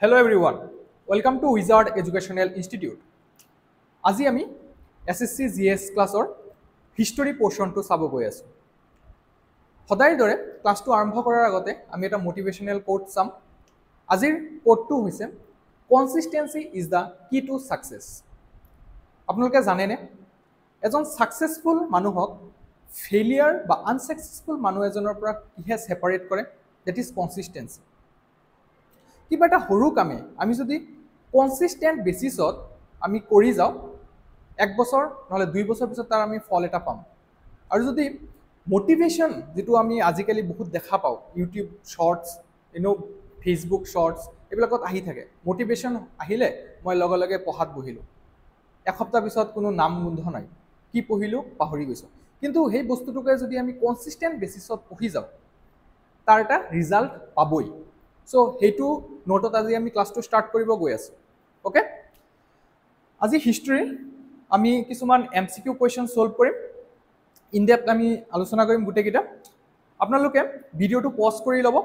Hello everyone, welcome to Wizard Educational Institute. আজি আমি SSC GS ক্লাছৰ হিষ্টৰী পোৰ্শনটো চাব গৈ আছো। সদায়ৰ দৰে ক্লাছটো আৰম্ভ কৰাৰ আগতে আমি এটা মোটিভেশনাল কোট চাম। আজিৰ কোটটো হৈছে কনসিস্টেন্সি ইজ দ্য কি টু সাকসেস। আপোনালোকে জানেনে এজন সাকসেসফুল মানুহক ফেইলিয়াৰ বা আনসাকসেসফুল মানুহ এজনৰ পৰা কিহে সেপাৰেট কৰে? That is consistency. কিবা এটা সৰু কামে আমি যদি কনসিস্টেন্ট বেসিছত আমি কৰি যাওঁ এক বছৰ নহলে 2 বছৰ পিছত তাৰ আমি ফল এটা পাম। আৰু যদি মোটিভেশন যেটো আমি আজিকালি বহুত দেখা পাওঁ ইউটিউব শৰ্টস ফেসবুক শৰ্টস এইবিলাকত আহি থাকে, মোটিভেশন আহিলে মই লগে লগে পঢ়াত বহিলো, এসপ্তাহ পিছত কোনো নাম গোন্ধ নাই, কি পঢ়িলো পাহৰি গৈছো। কিন্তু সেই বস্তুটোকে যদি আমি কনসিস্টেন্ট বেসিছত পঢ়ি যাওঁ তাৰ এটা ৰিজাল্ট পাবই। সো হেতু নোটত আজি আমি ক্লাছটো স্টাৰ্ট কৰিব গৈ আছো। ওকে, আজি হিষ্ট্ৰী আমি কিছুমান এমসিকিউ কোৱেশ্চন সলভ কৰিম, ইন ডেপথ আমি আলোচনা কৰিম গুটেকিটা। আপোনালোকে ভিডিওটো পজ কৰি ল'ব,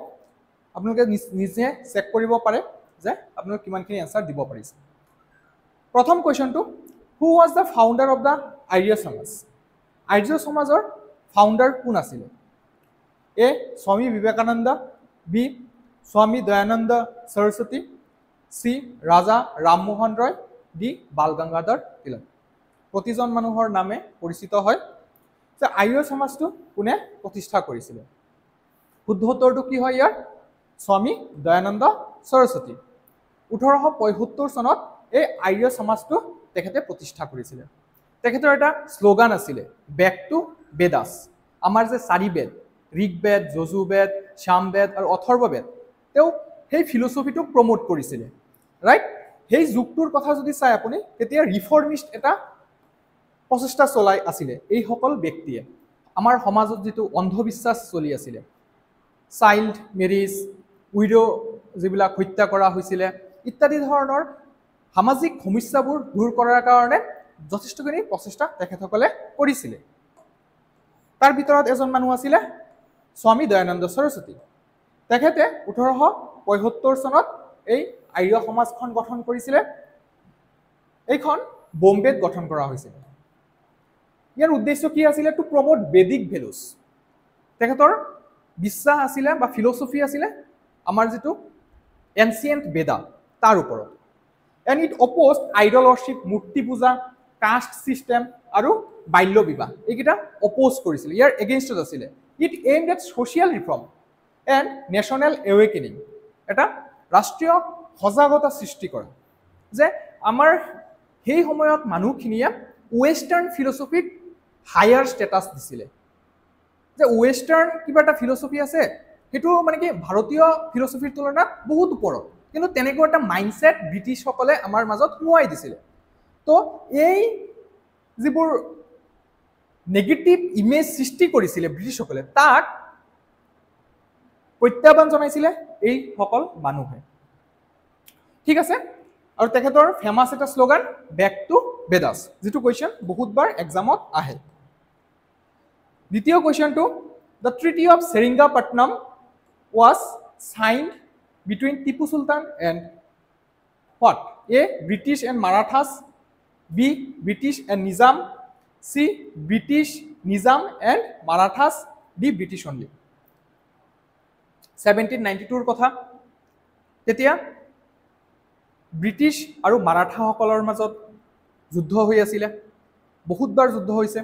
আপোনালোকে নিজে চেক কৰিব পাৰে যে আপোনালোকে কিমানখিনি আনসাৰ দিব পাৰিছে। প্ৰথম কোৱেশ্চনটো, হু ওয়াজ দ্য ফাউন্ডাৰ অফ দ্য আৰ্য সমাজ? আৰ্য সমাজৰ ফাউন্ডাৰ কোন আছিল? এ স্বামী বিবেকানন্দ, বি স্বামী দয়ানন্দ সৰস্বতী, সি ৰাজা ৰামমোহন ৰয়, ডি বাল গংগাধৰ তিলক। প্ৰতিজন মানুহৰ নামে পৰিচিত হয় যে আৰ্য সমাজটো কোনে প্ৰতিষ্ঠা কৰিছিল। শুদ্ধ উত্তৰটো কি হয় ইয়াৰ? স্বামী দয়ানন্দ সৰস্বতী। 1875 চনত এই আৰ্য সমাজটো তেখেতে প্ৰতিষ্ঠা কৰিছিল। তেখেতৰ এটা স্লোগান আছিলে, বেক টু বেদাস। আমাৰ যে 4 বেদ, ঋগ্বেদ, যজুৰ্বেদ, সামবেদ আৰু অথৰ্ববেদ, তেওঁ সেই ফিলচফিটোক প্ৰমোট কৰিছিলে, ৰাইট? সেই যুগটোৰ কথা যদি চাই আপুনি তেতিয়া ৰিফৰ্মিষ্ট এটা প্ৰচেষ্টা চলাই আছিলে এই সকল ব্যক্তিয়ে। আমাৰ সমাজত যেটো অন্ধবিশ্বাস চলি আছিলে, চাইল্ড মেৰিজ, উইডো যিবিলাক হত্যা কৰা হৈছিলে ইত্যাদি ধৰণৰ সামাজিক সমস্যাবোৰ দূৰ কৰাৰ কাৰণে যথেষ্টখিনি প্ৰচেষ্টা তেখেতসকলে কৰিছিলে। তাৰ ভিতৰত এজন মানুহ আছিলে স্বামী দয়ানন্দ সৰস্বতী। তেখেতে 1875 চনত এই আৰ্য সমাজখন গঠন কৰিছিলে। এইখন বম্বেত গঠন কৰা হৈছিল। ইয়াৰ উদ্দেশ্য কি আছিলে? To promote Vedic values. তেখেতৰ বিশ্বাস আছিলে বা ফিলচফি আছিলে আমাৰ যেটো এনচিয়েন্ট বেদা তাৰ ওপৰত। And it opposed idol worship, মূৰ্তি পূজা, কাষ্ট চিষ্টেম আৰু বাল্য বিবাহ, এইকেইটা অপ'জ কৰিছিলে, ইয়াৰ এগেইনষ্টত আছিলে। It aimed at social reform and national এৱেকেনিং, এটা ৰাষ্ট্ৰীয় সজাগতা সৃষ্টি কৰা যে আমাৰ সেই সময়ত মানুহখিনিয়ে ৱেষ্টাৰ্ণ ফিলচফিক হায়াৰ ষ্টেটাছ দিছিলে, যে ৱেষ্টাৰ্ণ কিবা এটা ফিলচফি আছে সেইটো মানে কি ভাৰতীয় ফিলচফিৰ তুলনাত বহুত ওপৰত, কিন্তু তেনেকুৱা এটা মাইণ্ডছেট ব্ৰিটিছসকলে আমাৰ মাজত সোমোৱাই দিছিলে। তো এই যিবোৰ নেগেটিভ ইমেজ সৃষ্টি কৰিছিলে ব্ৰিটিছসকলে, তাক প্ৰত্যাহ্বান জনাইছিলে এই সকল মানুহে। ঠিক আছে, আৰু তেখেতৰ ফেমাছ এটা স্লোগান বেক টু বেদাস, যেটো কোৱেশ্চন বহুতবাৰ এক্সামত আহে। দ্বিতীয় কোৱেশ্চনটো, the treaty of Seringapatam was signed between Tipu Sultan and what? A. British and Marathas, B. British and Nizam, C. British, Nizam and Marathas, D. British only. 1792 কথা, তেতিয়া British আৰু মাৰাঠাসকলৰ মাজত যুদ্ধ হৈ আছিল, বহুতবাৰ যুদ্ধ হৈছে।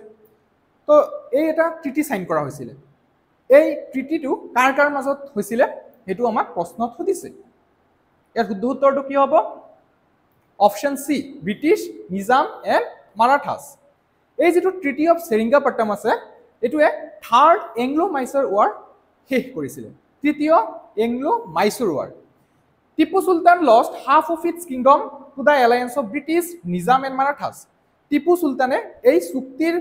তো এই এটা ট্ৰিটি সাইন কৰা হৈছিল। এই ট্ৰিটিটো কাৰ কাৰ মাজত হৈছিলে হেতু আমাক প্ৰশ্নত সুধিছে। ইয়াৰ শুদ্ধ উত্তৰটো কি হ'ব? Option C, British, Nizam and Marathas. এই যেটো ট্ৰিটি অফ সেৰিঙ্গাপট্টনম আছে এটোৱে থাৰ্ড এংলো মাইচুৰ ৱাৰ শেষ কৰিছিলে, তৃতীয় Anglo Mysore war. Tipu Sultan lost half of its kingdom to the alliance of British, Nizam and Marathas. Tipu সুলতানে এই চুক্তিৰ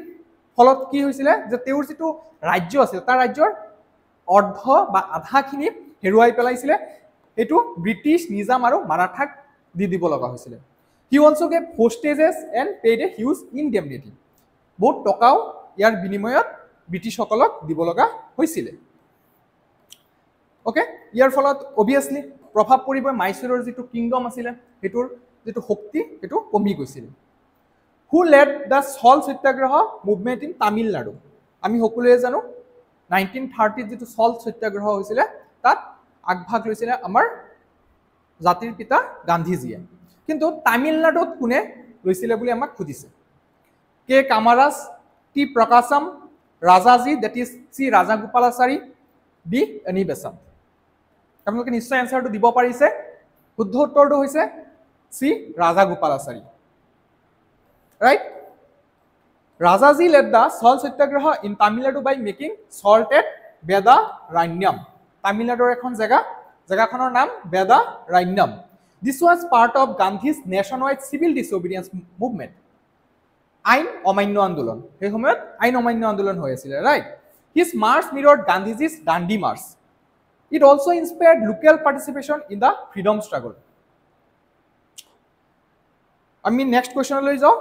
ফলত কি হৈছিলে যে তেওঁৰ যেটো ৰাজ্য আছিল তাৰ ৰাজ্যৰ অৰ্ধ বা আধাখিনি হেৰুৱাই পেলাইছিলে, এটো ব্ৰিটিছ, নিজাম আৰু মাৰাঠাক দি দিব লগা হৈছিল। He also gave hostages and paid a huge indemnity, বহুত টকাও ইয়াৰ বিনিময়ত ব্ৰিটিছসকলক দিব লগা হৈছিল। ওকে, ইয়াৰ ফলত অবভিয়াছলি প্ৰভাৱ পৰিব মাইসূৰৰ যিটো কিংডম আছিল হেতুৰ যিটো শক্তি হেতু কমি গৈছিল who led the salt satyagraha movement in Tamil Nadu আমি সকলোৱে জানো 1930 যিটো সল্ট সত্যাগ্ৰহ হৈছিল তাত আগভাগ লৈছিল আমাৰ জাতিৰ পিতা গান্ধীজীয়ে কিন্তু তামিলনাডুত কোনে লৈছিল বুলি আমাক খুদিছে K Kamaraj T Prakasam Rajaji that is C Rajagopalachari B Annie Besant আপোনালোকে নিশ্চয় এনসাৰটো দিব পাৰিছে শুদ্ধ উত্তৰটো হৈছে সি Rajagopalachari right Rajaji led the salt satyagraha in Tamil Nadu by making salted Vedaranyam Tamil Nadu ekhon jagakhonor naam Vedaranyam this was part of Gandhi's nationwide civil disobedience movement ain omanya andolon ei homoyot ain omanya andolon hoy asile right his march mirrored Gandhiji's Dandi march it also inspired local participation in the freedom struggle I mean next question loi jao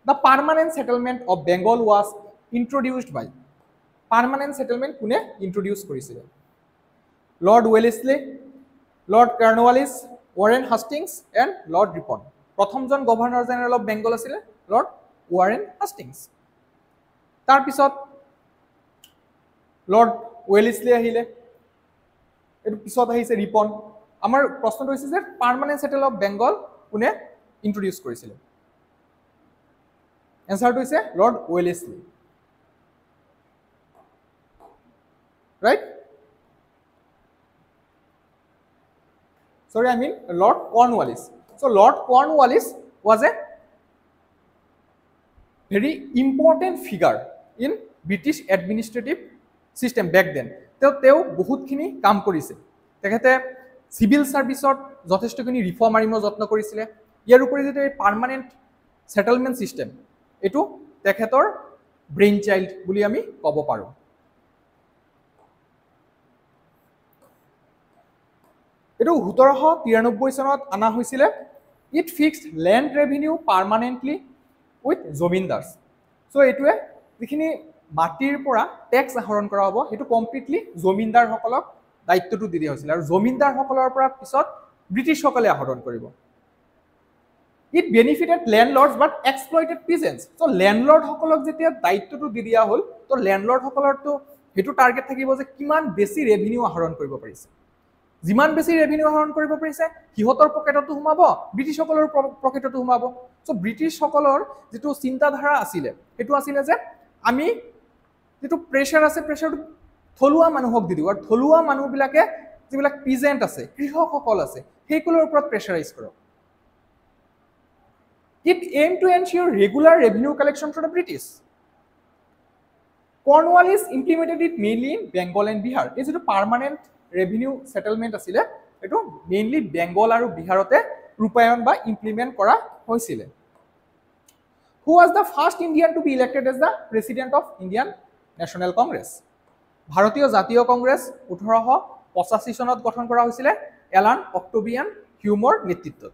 The permanent settlement of Bengal was introduced by permanent settlement kune introduce korisile Lord Wellesley Lord Cornwallis Warren Hastings and Lord Ripon prothom jon governor general of Bengal asile Lord Warren Hastings tar pisot Lord Wellesley ahile etu pisot ahise Ripon amar proshno hoise je permanent settlement of Bengal kune introduce korisile Answer to is Lord Wellesley. Right? Sorry, I mean Lord Cornwallis. So Lord Cornwallis was a very important figure in British administrative system back then. তেওঁ বহুতখিনি কাম কৰিছে তেখেতে civil সাৰ্ভিসত যথেষ্টখিনি reform আনিব যত্ন কৰিছিলে ইয়াৰ উপৰি যেটো পাৰ্মানেন্ট সেটেলমেন্ট সিস্টেম এটো তেখেতৰ ব্ৰেইন চাইল্ড বুলি আমি ক'ব পাৰো এটো 1793 চনত আনা হৈছিল it fixed land revenue permanently with zamindars so এটোৱে যিখিনি মাটিৰ পৰা ট্যাক্স আহৰণ কৰা হ'ব এটো কমপ্লিটলি জমিনদাৰ সকলক দায়িত্বটো দি দিয়া হৈছিল আৰু জমিনদাৰ সকলৰ পৰা পিছত ব্ৰিটিছ সকলে আহৰণ কৰিব It benefited landlords but exploited peasants. So landlord hokolok jetia daittotu di dia hol to landlord hokolor to hetu target thakibo je kiman besi revenue ahoron koribo parise. Jiman besi revenue ahoron koribo parise hihotor pocketot humabo British hokolor pocketot humabo. So British hokolor jetu chinta dhara asile hetu asile je ami jetu pressure ase pressure to tholuwa manuhok di diu ar tholuwa manu bilake jibilak peasant ase krishok hokol ase heikolor upor pressurize korok It aimed to ensure regular revenue collection from the British. Cornwallis implemented it mainly in Bengal and Bihar. This is a permanent revenue settlement asile. Eto mainly Bengal aru Biharote rupayon ba implement kora hoisile. Who was the first Indian to be elected as the president of Indian National Congress? Bharatiya Jatiya Congress 1885 sonot গঠন কৰা হৈছিলে এলান Octavian হিউমৰ নেতৃত্বত.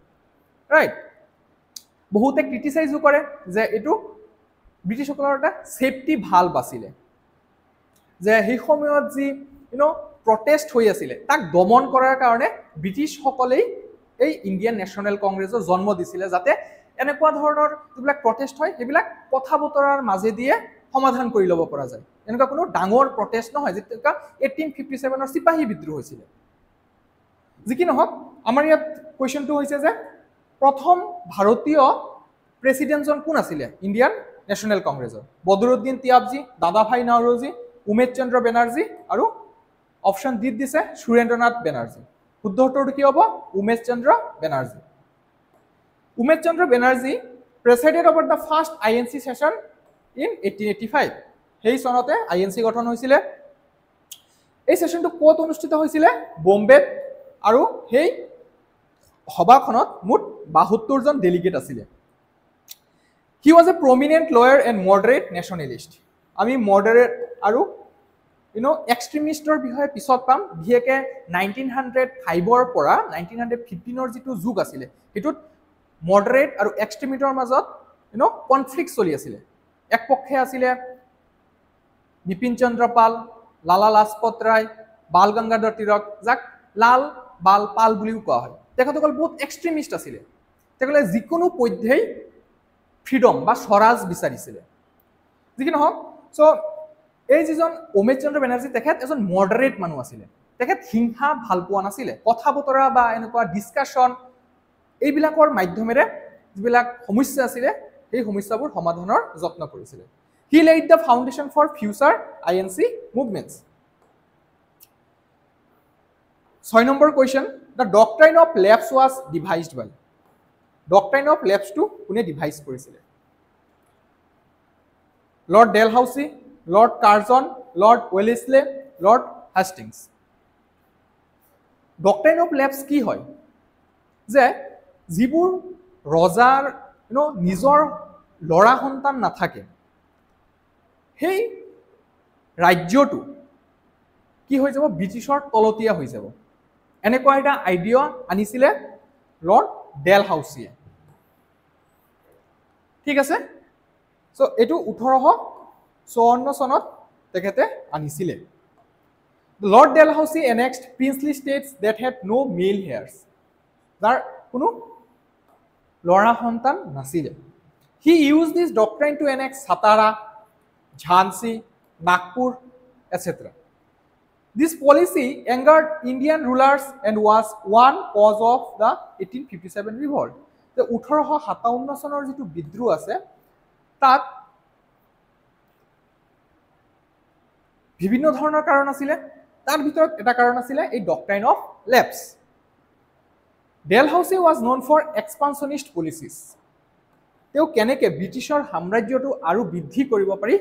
Right? বহুতে ক্ৰিটিসাইজও কৰে যে এটো British সকলৰ এটা সেফটি ভাল বাছিলে যে সেই সময়ত যি প্ৰটেষ্ট হৈ আছিল তাক দমন কৰাৰ কাৰণে ব্ৰিটিশ সকলেই এই ইন্ডিয়ান ন্যাশনাল কংগ্ৰেছৰ জন্ম দিছিল যাতে এনেকুৱা ধৰণৰ যিবিলাক প্ৰটেষ্ট হয় সেইবিলাক কথা বতৰাৰ মাজে দিয়ে সমাধান কৰি ল'ব পৰা যায় এনেকুৱা কোনো ডাঙৰ প্ৰটেষ্ট নহয় যেটা 1857 ৰ সিপাহী বিদ্ৰোহ হৈছিল যিকি নহক আমাৰ ইয়াত কোৱেশ্চনটো হৈছে যে প্ৰথম ভাৰতীয় প্ৰেসিডেন্টজন কোন আছিলে ইন্ডিয়ান ন্যাশনাল কংগ্ৰেছৰ বদৰুদ্দিন তিয়াবজি দাদাভাই নাওৰোজি উমেশ চন্দ্ৰ বেনাৰ্জী আৰু অপশন ডি দিছে সুৰেন্দ্ৰনাথ বেনাৰ্জী শুদ্ধ উত্তৰটো কি হ'ব Umesh Chandra Banerjee Umesh Chandra Banerjee presided over the first INC session in 1885 সেই চনতে আইএনসি গঠন হৈছিল এই সেশনটো ক'ত অনুষ্ঠিত হৈছিল বম্বেত আৰু সেই সভাখনত মুঠ 72 জন ডেলিগেট আছিল He was a prominent lawyer and moderate nationalist. আমি moderate আৰু extremistৰ বিষয়ে পিছত পাম বিহেকে 1905 ৰ পৰা 1915 ৰ যিটো যুগ আছিল হেতুত moderate আৰু extremistor মাজত কনফ্লিক্ট চলি আছিল এক পক্ষে আছিল বিপিন চন্দ্ৰ পাল লালা লাজপত ৰায় বাল গংগাধৰ তিলক যাক লাল পাল বুলিও কোৱা হয় তেখেতসকল বহুত এক্সট্ৰিমিষ্ট আছিলে তেখেতসকলে যিকোনো পধ্যেই ফ্ৰীডম বা স্বৰাজ বিচাৰিছিলে যি কি নহওক চ' এই যিজন অমিত চন্দ্ৰ বেনাৰ্জী তেখেত এজন মডাৰেট মানুহ আছিলে তেখেত হিংসা ভাল পোৱা নাছিলে কথা বতৰা বা এনেকুৱা ডিছকাশ্যন এইবিলাকৰ মাধ্যমেৰে যিবিলাক সমস্যা আছিলে সেই সমস্যাবোৰ সমাধানৰ যত্ন কৰিছিলে he laid the foundation for future INC movements 6 number question the doctrine of lapse was devised by doctrine of লেপছটো কোনে ডিভাইজ কৰিছিলে Lord Dalhousie Lord Curzon Lord Wellesley Lord Hastings doctrine of lapse কি হয় যে যিবোৰ ৰজাৰ নিজৰ ল'ৰা সন্তান নাথাকে সেই ৰাজ্যটো কি হৈ যাব ব্ৰিটিছৰ তলতীয়া হৈ যাব এনেকুৱা এটা আইডিয়া আনিছিলে লৰ্ড ডেলহাউচিয়ে ঠিক আছে চ' এইটো 1854 চনত তেখেতে আনিছিলে lord Dalhousie annexed princely states that had no male heirs যাৰ কোনো ল'ৰা সন্তান নাছিলে he used this doctrine to annex Satara Jhansi Nagpur etc this policy angered Indian rulers and was one cause of the 1857 revolt the 1857 চনৰ যেটো বিদ্ৰোহ আছে তাত বিভিন্ন ধৰণৰ কাৰণ আছিল তাৰ ভিতৰত এটা কাৰণ আছিল এই doctrine of lapse Dalhousie was known for expansionist policies তেওঁ কেনেকৈ ব্ৰিটিছৰ সাম্ৰাজ্যটো আৰু বৃদ্ধি কৰিব পাৰি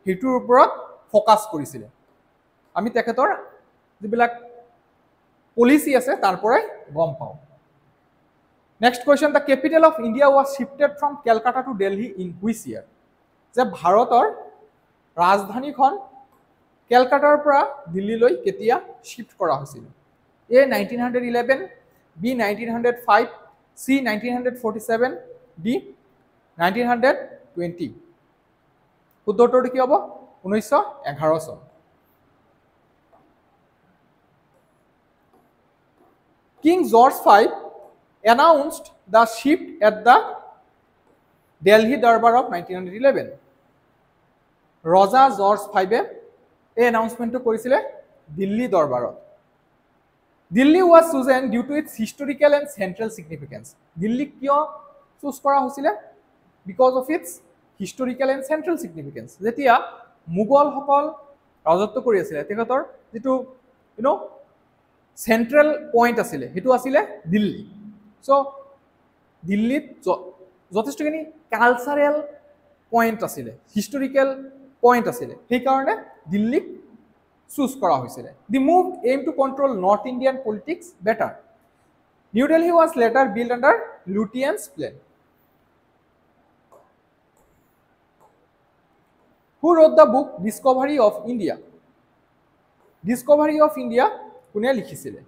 হেতুৰ ওপৰত ফোকাস কৰিছিল আমি তেখেতৰ যিবিলাক পলিসি আছে তাৰ পৰাই গম পাওঁ next question the capital of India was shifted from Calcutta to Delhi in which year যে ভাৰতৰ ৰাজধানীখন কেলকাতাৰ পৰা দিল্লীলৈ কেতিয়া শিফট কৰা হৈছিল এ 1911 বি 1905 সি 1947 ডি 1920 উত্তৰটো কি হ'ব 1911 চন King George V announced the shift at the Delhi Darbar of 1911 Raja George V এই announcement কৰিছিলে দিল্লী দৰবাৰত Delhi was chosen due to its historical and central significance Delhi কিয় চুজ কৰা হৈছিল because of its historical and central significance যেতিয়া মুঘল সকল ৰাজত্ব কৰি আছিল তেখেতৰ যেটো সেন্ট্ৰাল পয়েন্ট আছিল হেতু আছিল দিল্লী সো দিল্লীত যথেষ্টখিনি কালচাৰেল পয়েন্ট আছিল হিষ্টৰিক্যাল পয়েন্ট আছিল সেই কাৰণে দিল্লীক চুজ কৰা হৈছিল the move aim to control north Indian politics better New Delhi was later built under Lutyens plan who wrote the book Discovery of India কোনে লিখিছিলে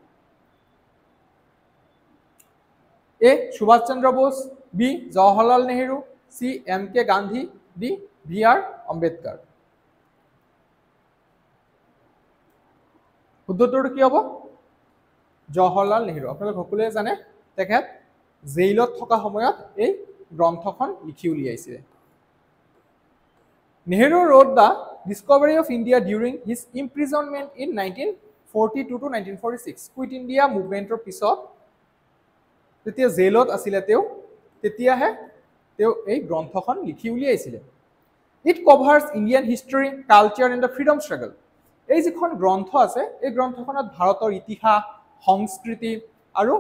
এ সুভাষ চন্দ্ৰ বোস বি জৱাহৰলাল নেহৰু সি MK Gandhi D BR Ambedkar উত্তৰটো কি হ'ব জৱাহৰলাল নেহৰু আপোনালোক সকলোৱে জানে তেখেত জেইলত থকা সময়ত এই গ্ৰন্থখন লিখি উলিয়াইছিলে Nehru wrote the Discovery of India during his imprisonment in 1942 to 1946 Quit India movement or পিছত তেতিয়া জেলত আছিল তেতিয়াহে এই গ্ৰন্থখন লিখি উলিয়াইছিলে It covers Indian history, culture and the freedom struggle এই যিখন গ্ৰন্থ আছে এই গ্ৰন্থখনত ভাৰতৰ ইতিহাস সংস্কৃতি আৰু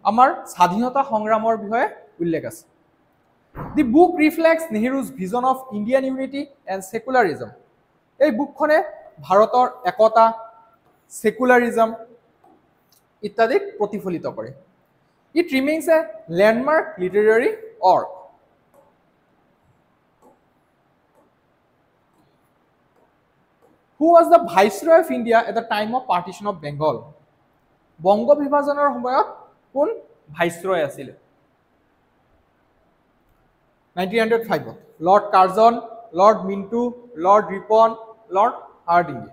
আমাৰ স্বাধীনতা সংগ্ৰামৰ বিষয়ে উল্লেখ আছে The book reflects Nehru's vision of Indian unity and secularism. এই বুকখনে ভাৰতৰ একতা সেকুলাৰিজম ইত্যাদি প্ৰতিফলিত কৰে It remains a landmark literary work. Who was the Viceroy of India at the time of partition of Bengal? Banga বিভাজনৰ সময়ত কোন ভাইসৰয় আছিল 1905 Lord Curzon, Lord Minto, Lord Ripon, Lord Hardinge.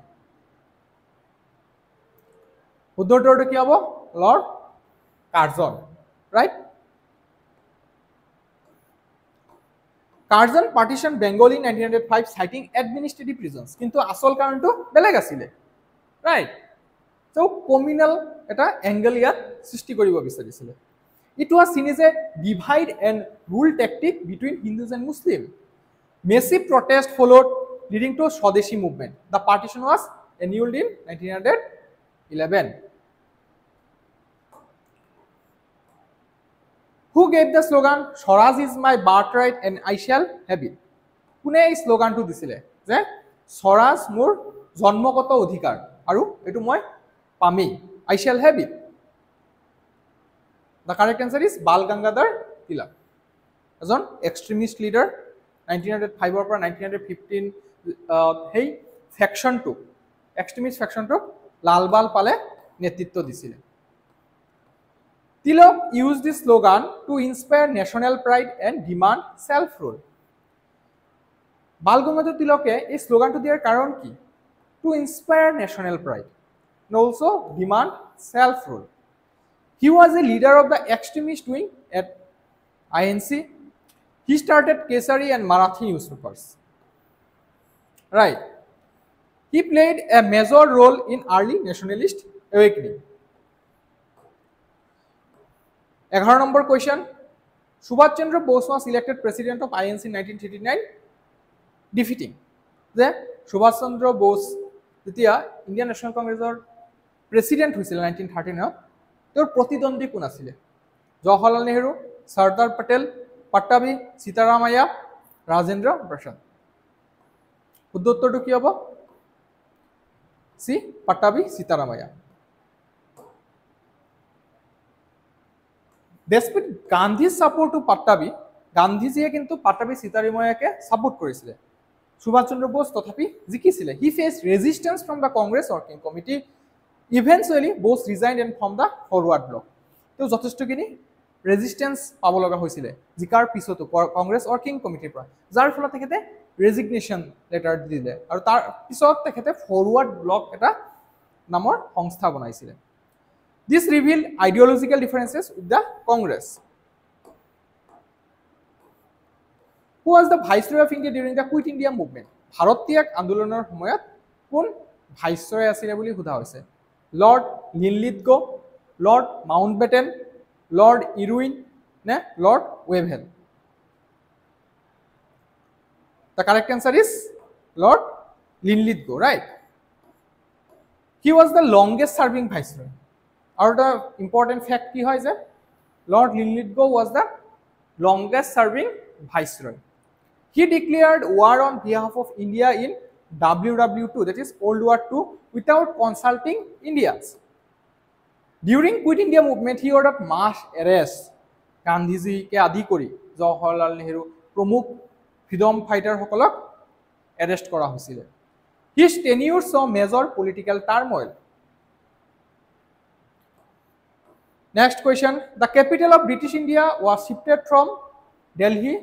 উত্তৰটো কি হ'ব Lord Curzon, right? Curzon partition Bengal in 1905 citing administrative reasons, কিন্তু আচল কাৰণটো বেলেগ আছিলে, ৰাইট? চ' কমিউনেল এটা এংগল ইয়াত সৃষ্টি কৰিব বিচাৰিছিলে। It was seen as a divide and rule tactic between Hindus and Muslims. Massive protest followed, leading to Swadeshi movement. The partition was annulled in 1911. Who gave the slogan, Swaraj is my birthright and I shall have it? কোনে এই শ্লোগানটো দিছিলে যে স্বৰাজ মোৰ জন্মগত অধিকাৰ আৰু এইটো মই পামেই, I shall have it? The correct answer is Bal Gangadhar Tilak, এজন এক্সট্ৰিমিষ্ট লিডাৰ 1905 পৰা 1915 সেই ফেকশনটো এক্সট্ৰিমিষ্ট ফেকশনটোক লালবাল পালে নেতৃত্ব দিছিলে। Tilak used this slogan to inspire national pride and demand self-rule. Bal Gangadhar Tilake এই স্লোগানটো দিয়াৰ কাৰণ কি? To inspire national pride and also demand self-rule. He was a leader of the extremist wing at INC. He started Kesari and Marathi newspapers. Right. He played a major role in early nationalist awakening. 11 number question. Subhash Chandra Bose was elected president of INC in 1939, defeating the Subhash Chandra Bose, যেতিয়া Indian National Congress president হৈছিল 1939, তেওঁৰ প্ৰতিদ্বন্দ্বী কোন আছিলে? জৱাহৰলাল নেহৰু, চৰ্দাৰ পেটেল, পাট্টাবী, সীতাৰামায়া, ৰাজেন্দ্ৰ প্ৰসাদ। শুদ্ধ উত্তৰটো কি হ'ব? সি পাট্টাবী সীতাৰামায়া। Despite Gandhi's support to Pattabi, গান্ধীজিয়ে কিন্তু পাট্টাবী সীতাৰামায়াকে সাপোৰ্ট কৰিছিলে। সুভাষ চন্দ্ৰ বোস তথাপি জিকিছিলে। He faced resistance from the Congress Working Committee. Eventually, Bose resigned and formed the Forward Bloc. তো যথেষ্টখিনি ৰেজিষ্টেন্স পাব লগা হৈছিলে জিকাৰ পিছতো কংগ্ৰেছ ৱৰ্কিং কমিটিৰ পৰা, যাৰ ফলত তেখেতে ৰেজিগনেশ্যন লেটাৰ দিলে আৰু তাৰ পিছত তেখেতে ফৰৱাৰ্ড ব্লক এটা নামৰ সংস্থা বনাইছিলে। This revealed ideological differences with the Congress. Who was the Viceroy of India during the Quit India movement? Bharat ত্যাগ আন্দোলনৰ সময়ত কোন ভাইসৰয় আছিল বুলি সোধা হৈছে? Lord Linlithgow, Lord Mountbatten, Lord Irwin নে Lord Wavell? The correct answer is Lord Linlithgow, right? He was the longest serving viceroy. Or the important fact ki hoy je Lord Linlithgow was the longest serving viceroy. He declared war on behalf of India in WW2, that is World War II, without consulting Indians. During Quit India movement, he ordered mass arrest. Gandhiji ke adi kori Jawaharlal Nehru pramukh freedom fighter hokolok arrest kora hoisile. His tenure saw major political turmoil. Next question. The capital of British India was shifted from Delhi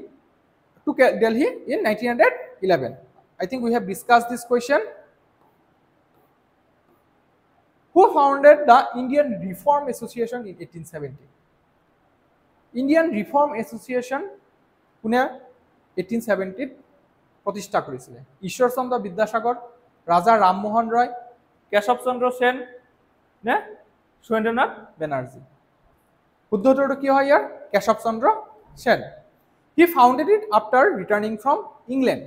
to Delhi in 1911. I think we have discussed this question. Who founded the Indian Reform Association in 1870? Indian Reform Association কোনে 1870 প্ৰতিষ্ঠা কৰিছিলে? ঈশ্বৰ চন্দ্ৰ বিদ্যাসাগৰ, ৰাজা ৰামমোহন ৰয়, কেশৱ চন্দ্ৰ সেন নে সুৰেন্দ্ৰনাথ বেনাৰ্জী? শুদ্ধ উত্তৰটো কি হয় ইয়াৰ? কেশৱ চন্দ্ৰ সেন। He founded it after returning from England.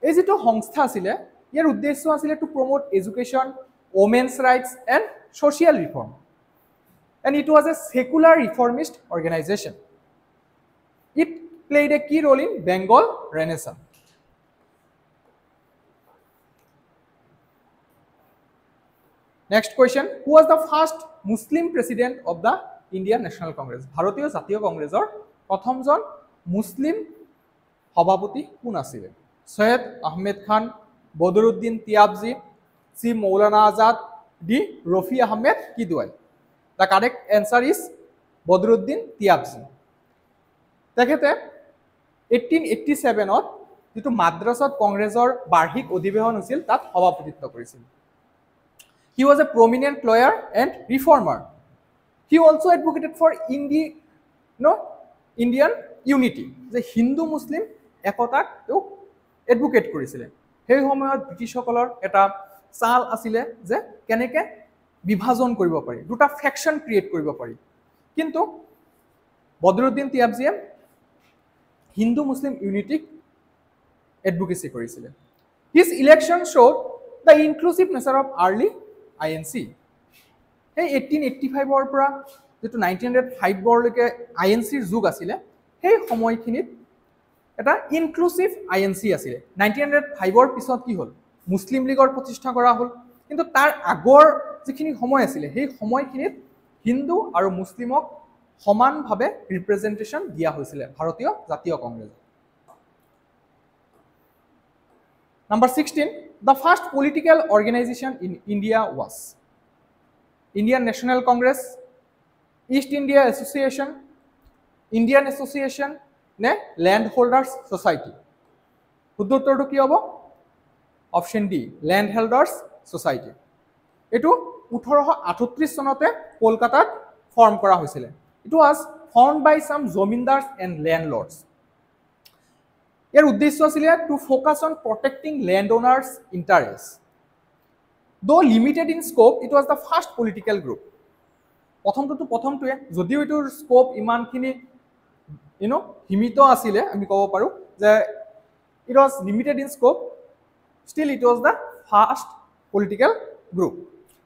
এই যেটো সংস্থা আছিলে ইয়াৰ উদ্দেশ্য আছিলে to promote education, women's rights and social reform. And it was a secular reformist organization. It played a key role in Bengal Renaissance. Next question. Who was the first Muslim president of the Indian National Congress? ভাৰতীয় জাতীয় কংগ্ৰেছৰ প্ৰথমজন মুছলিম সভাপতি কোন আছিল? Syed Ahmed Khan, Badruddin Tyabji, C Maulana Azad, D Rafi Ahmed Kidwai? The correct answer is Badruddin Tyabji. তেখেতে 1887ত যেটো মাদ্ৰাছত কংগ্ৰেছৰ বাৰ্ষিক অধিৱেশন হৈছিল তাত সভাপতিত্ব কৰিছিল। He was a prominent lawyer and reformer. He also advocated for Indian unity, যে হিন্দু মুছলিম একতাক তেওঁ এডভোকেট কৰিছিলে। সেই সময়ত ব্ৰিটিছসকলৰ এটা চাল আছিলে যে কেনেকৈ বিভাজন কৰিব পাৰি, দুটা ফেকশ্যন ক্ৰিয়েট কৰিব পাৰি। কিন্তু বদৰুদ্দিন তিয়াবজীয়ে হিন্দু মুছলিম ইউনিটিক এডভোকেচি কৰিছিলে। His election showed the inclusive nature of early INC। সেই 1885ৰ পৰা যিটো 1905লৈকে INCৰ যুগ আছিলে, সেই সময়খিনিত এটা ইনক্লুচিভ INC আছিলে। 1905ৰ পিছত কি হ'ল, মুছলিম লীগৰ প্ৰতিষ্ঠা কৰা হ'ল। কিন্তু তাৰ আগৰ যিখিনি সময় আছিলে, সেই সময়খিনিত হিন্দু আৰু মুছলিমক সমানভাৱে ৰিপ্ৰেজেণ্টেশ্যন দিয়া হৈছিলে ভাৰতীয় জাতীয় Congress. Number 16, the first political organization in India was Indian National Congress, East India Association, Indian Association নে Landholders Society? শুদ্ধ উত্তৰটো কি হ'ব? Option D, Landholders Society। এইটো 1838 চনতে কলকাতাত ফৰ্ম কৰা হৈছিলে। It was formed by some জমিন্দাৰ্ছ and landlords। ইয়াৰ উদ্দেশ্য আছিলে to focus on protecting land owners interest. Though limited in scope, it was the first political group। প্ৰথমটোৱে যদিও এইটোৰ স্কোপ ইমানখিনি সীমিত আছিলে, আমি ক'ব পাৰোঁ যে it was limited in scope, still it was the first political group।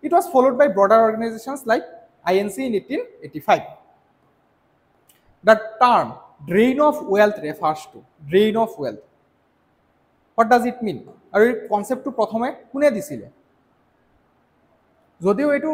It was followed by broader organizations like INC in 1885। The term drain of wealth refers to drain of wealth। What does it mean? আৰু এই কনচেপ্টটো প্ৰথমে কোনে দিছিলে? যদিও এইটো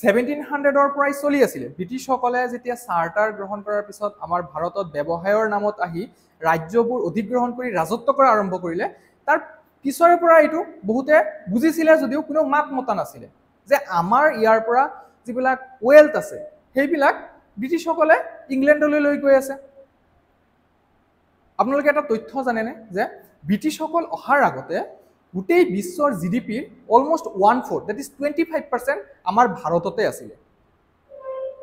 1700ৰ পৰাই চলি আছিলে, ব্ৰিটিছসকলে যেতিয়া চাৰ্টাৰ গ্ৰহণ কৰাৰ পিছত আমাৰ ভাৰতত ব্যৱসায়ৰ নামত আহি ৰাজ্যবোৰ অধিগ্ৰহণ কৰি ৰাজত্ব কৰা আৰম্ভ কৰিলে, তাৰ পিছৰে পৰা এইটো বহুতে বুজিছিলে যদিও কোনো মাত মতা নাছিলে যে আমাৰ ইয়াৰ পৰা যিবিলাক ৱেল্থ আছে সেইবিলাক ব্ৰিটিছসকলে ইংলেণ্ডলৈ লৈ গৈ আছে। আপোনালোকে এটা তথ্য জানেনে যে ব্ৰিটিছসকল অহাৰ আগতে গোটেই বিশ্বৰ GDPৰ অলমষ্ট 1/4, that is 25% আমাৰ ভাৰততে আছিলে।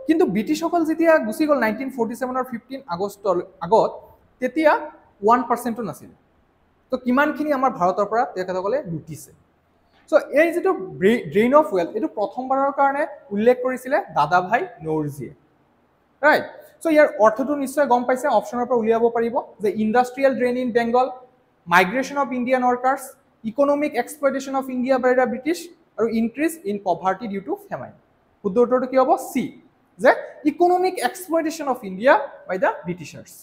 কিন্তু ব্ৰিটিছসকল যেতিয়া গুচি গ'ল 1947ৰ 15 আগষ্টৰ আগত, তেতিয়া 1%ও নাছিলে। তো কিমানখিনি আমাৰ ভাৰতৰ পৰা তেখেতসকলে লুটিছে। চ' এই যিটো ড্ৰেইন অফ ৱেল্থ, এইটো প্ৰথমবাৰৰ কাৰণে উল্লেখ কৰিছিলে দাদাভাই নৌৰোজীয়ে, ৰাইট। চ' ইয়াৰ অৰ্থটো নিশ্চয় গম পাইছে, অপশ্যনৰ পৰা উলিয়াব পাৰিব যে industrial drain in Bengal, migration of Indian workers, economic exploitation of India by the British, আৰু increase in poverty due to famine. শুদ্ধ উত্তৰটো কি হ'ব? চি, যে economic exploitation of India by the Britishers.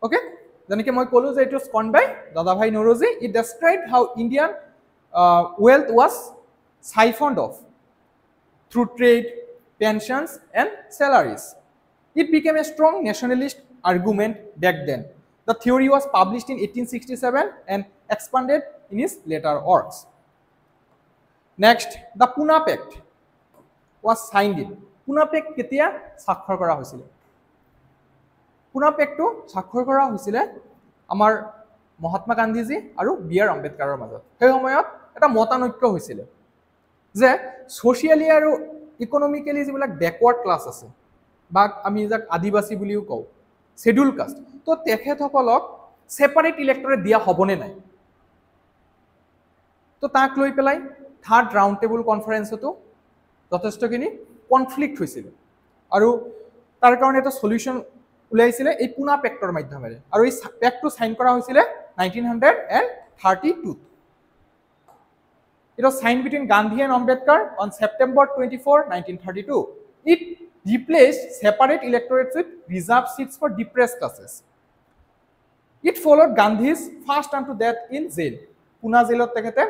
Okay, যেনেকৈ মই ক'লোঁ যে it was coined by Dadabhai Naoroji. It describe how Indian wealth was siphoned off through trade, pensions and salaries. It became a strong nationalist argument back then. The theory was published in 1867 and expanded in his later works. Next, the Pune Pact was signed in. Pune Pact কেতিয়া স্বাক্ষৰ কৰা হৈছিল? Pune Pactটো স্বাক্ষৰ কৰা হৈছিল আমাৰ মহাত্মা গান্ধীজী আৰু B.R. আম্বেদকাৰৰ মাজত। সেই সময়ত এটা মতানৈক্য হৈছিল যে ছ'চিয়েলি আৰু ইকনমিকেলি যিবিলাক বেকৱাৰ্ড ক্লাছ আছে, বা আমি যাক আদিবাসী বুলিও কওঁ, শ্বেডিউল কাষ্ট, তো তেখেতসকলক ছেপাৰেট ইলেক্টৰেট দিয়া হ'বনে নাই। তো তাক লৈ পেলাই থাৰ্ড ৰাউণ্ড টেবুল কনফাৰেন্সতো যথেষ্টখিনি কনফ্লিক্ট হৈছিল, আৰু তাৰ কাৰণে এটা সলিউশ্যন উলিয়াইছিলে এই পুনা পেক্টৰ মাধ্যমেৰে, আৰু এই পেক্টটো চাইন কৰা হৈছিলে 1932। It was signed between Gandhi and Ambedkar on September 24, 1932. It replaced separate electorates with reserved seats for depressed classes. It followed Gandhi's first unto death in jail. Pune jailot tekhete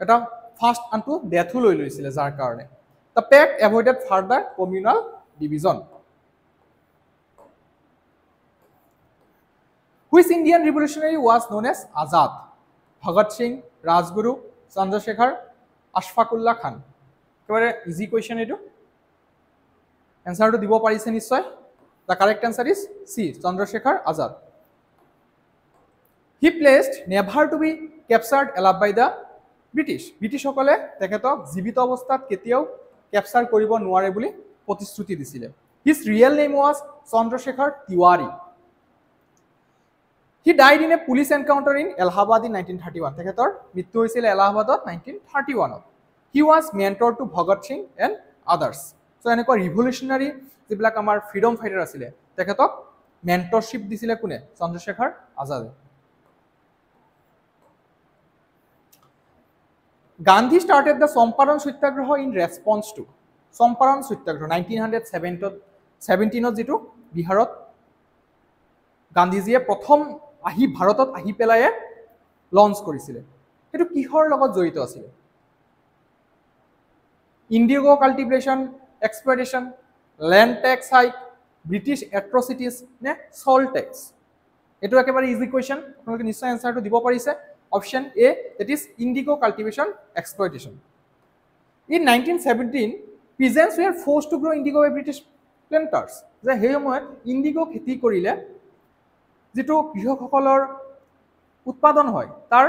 eta first unto death loi loisile jar karone. The pact avoided further communal division. Which Indian revolutionary was known as Azad? Bhagat Singh, Rajguru, Chandrasekhar, Ashfaqullah Khan. একেবাৰে easy question এইটো, এনচাৰটো দিব পাৰিছে নিশ্চয়। The correct answer is C, Chandrasekhar Azad. He pledged never to be captured alive by the ব্ৰিটিছসকলে তেখেতক জীৱিত অৱস্থাত কেতিয়াও কেপচাৰ কৰিব নোৱাৰে বুলি প্ৰতিশ্ৰুতি দিছিলে। His real name was Chandrashekhar Tiwari. He died in a police encounter in Allahabad in 1931। তেখেতৰ মৃত্যু হৈছিল এলাহাবাদত 1931। He was mentor to Bhagat Singh and others. So' এনেকুৱা ৰিভলিউচনাৰী যিবিলাক আমাৰ ফ্ৰীডম ফাইটাৰ আছিলে তেখেতক মেণ্টৰশ্বিপ দিছিলে কোনে? চন্দ্ৰশেখৰ আজাদে। Gandhi started the Champaran satyagraha in response to Champaran সত্যাগ্ৰহ 1917 যিটো বিহাৰত গান্ধীজীয়ে প্ৰথম ভাৰতত আহি পেলাই লঞ্চ কৰিছিলে। সেইটো কিহৰ লগত জড়িত আছিলে? Indigo cultivation, exploitation, land tax hike, British atrocities নে চল্ট টেক্স? এইটো একেবাৰে ইজি কুৱেশ্যন, আপোনালোকে নিশ্চয় এনচাৰটো দিব পাৰিছে। Option A, that is indigo cultivation exploitation. In 1917, peasants were forced to grow indigo by British planters. যে সেই সময়ত ইণ্ডিগো খেতি কৰিলে যিটো কৃষকসকলৰ উৎপাদন হয় তাৰ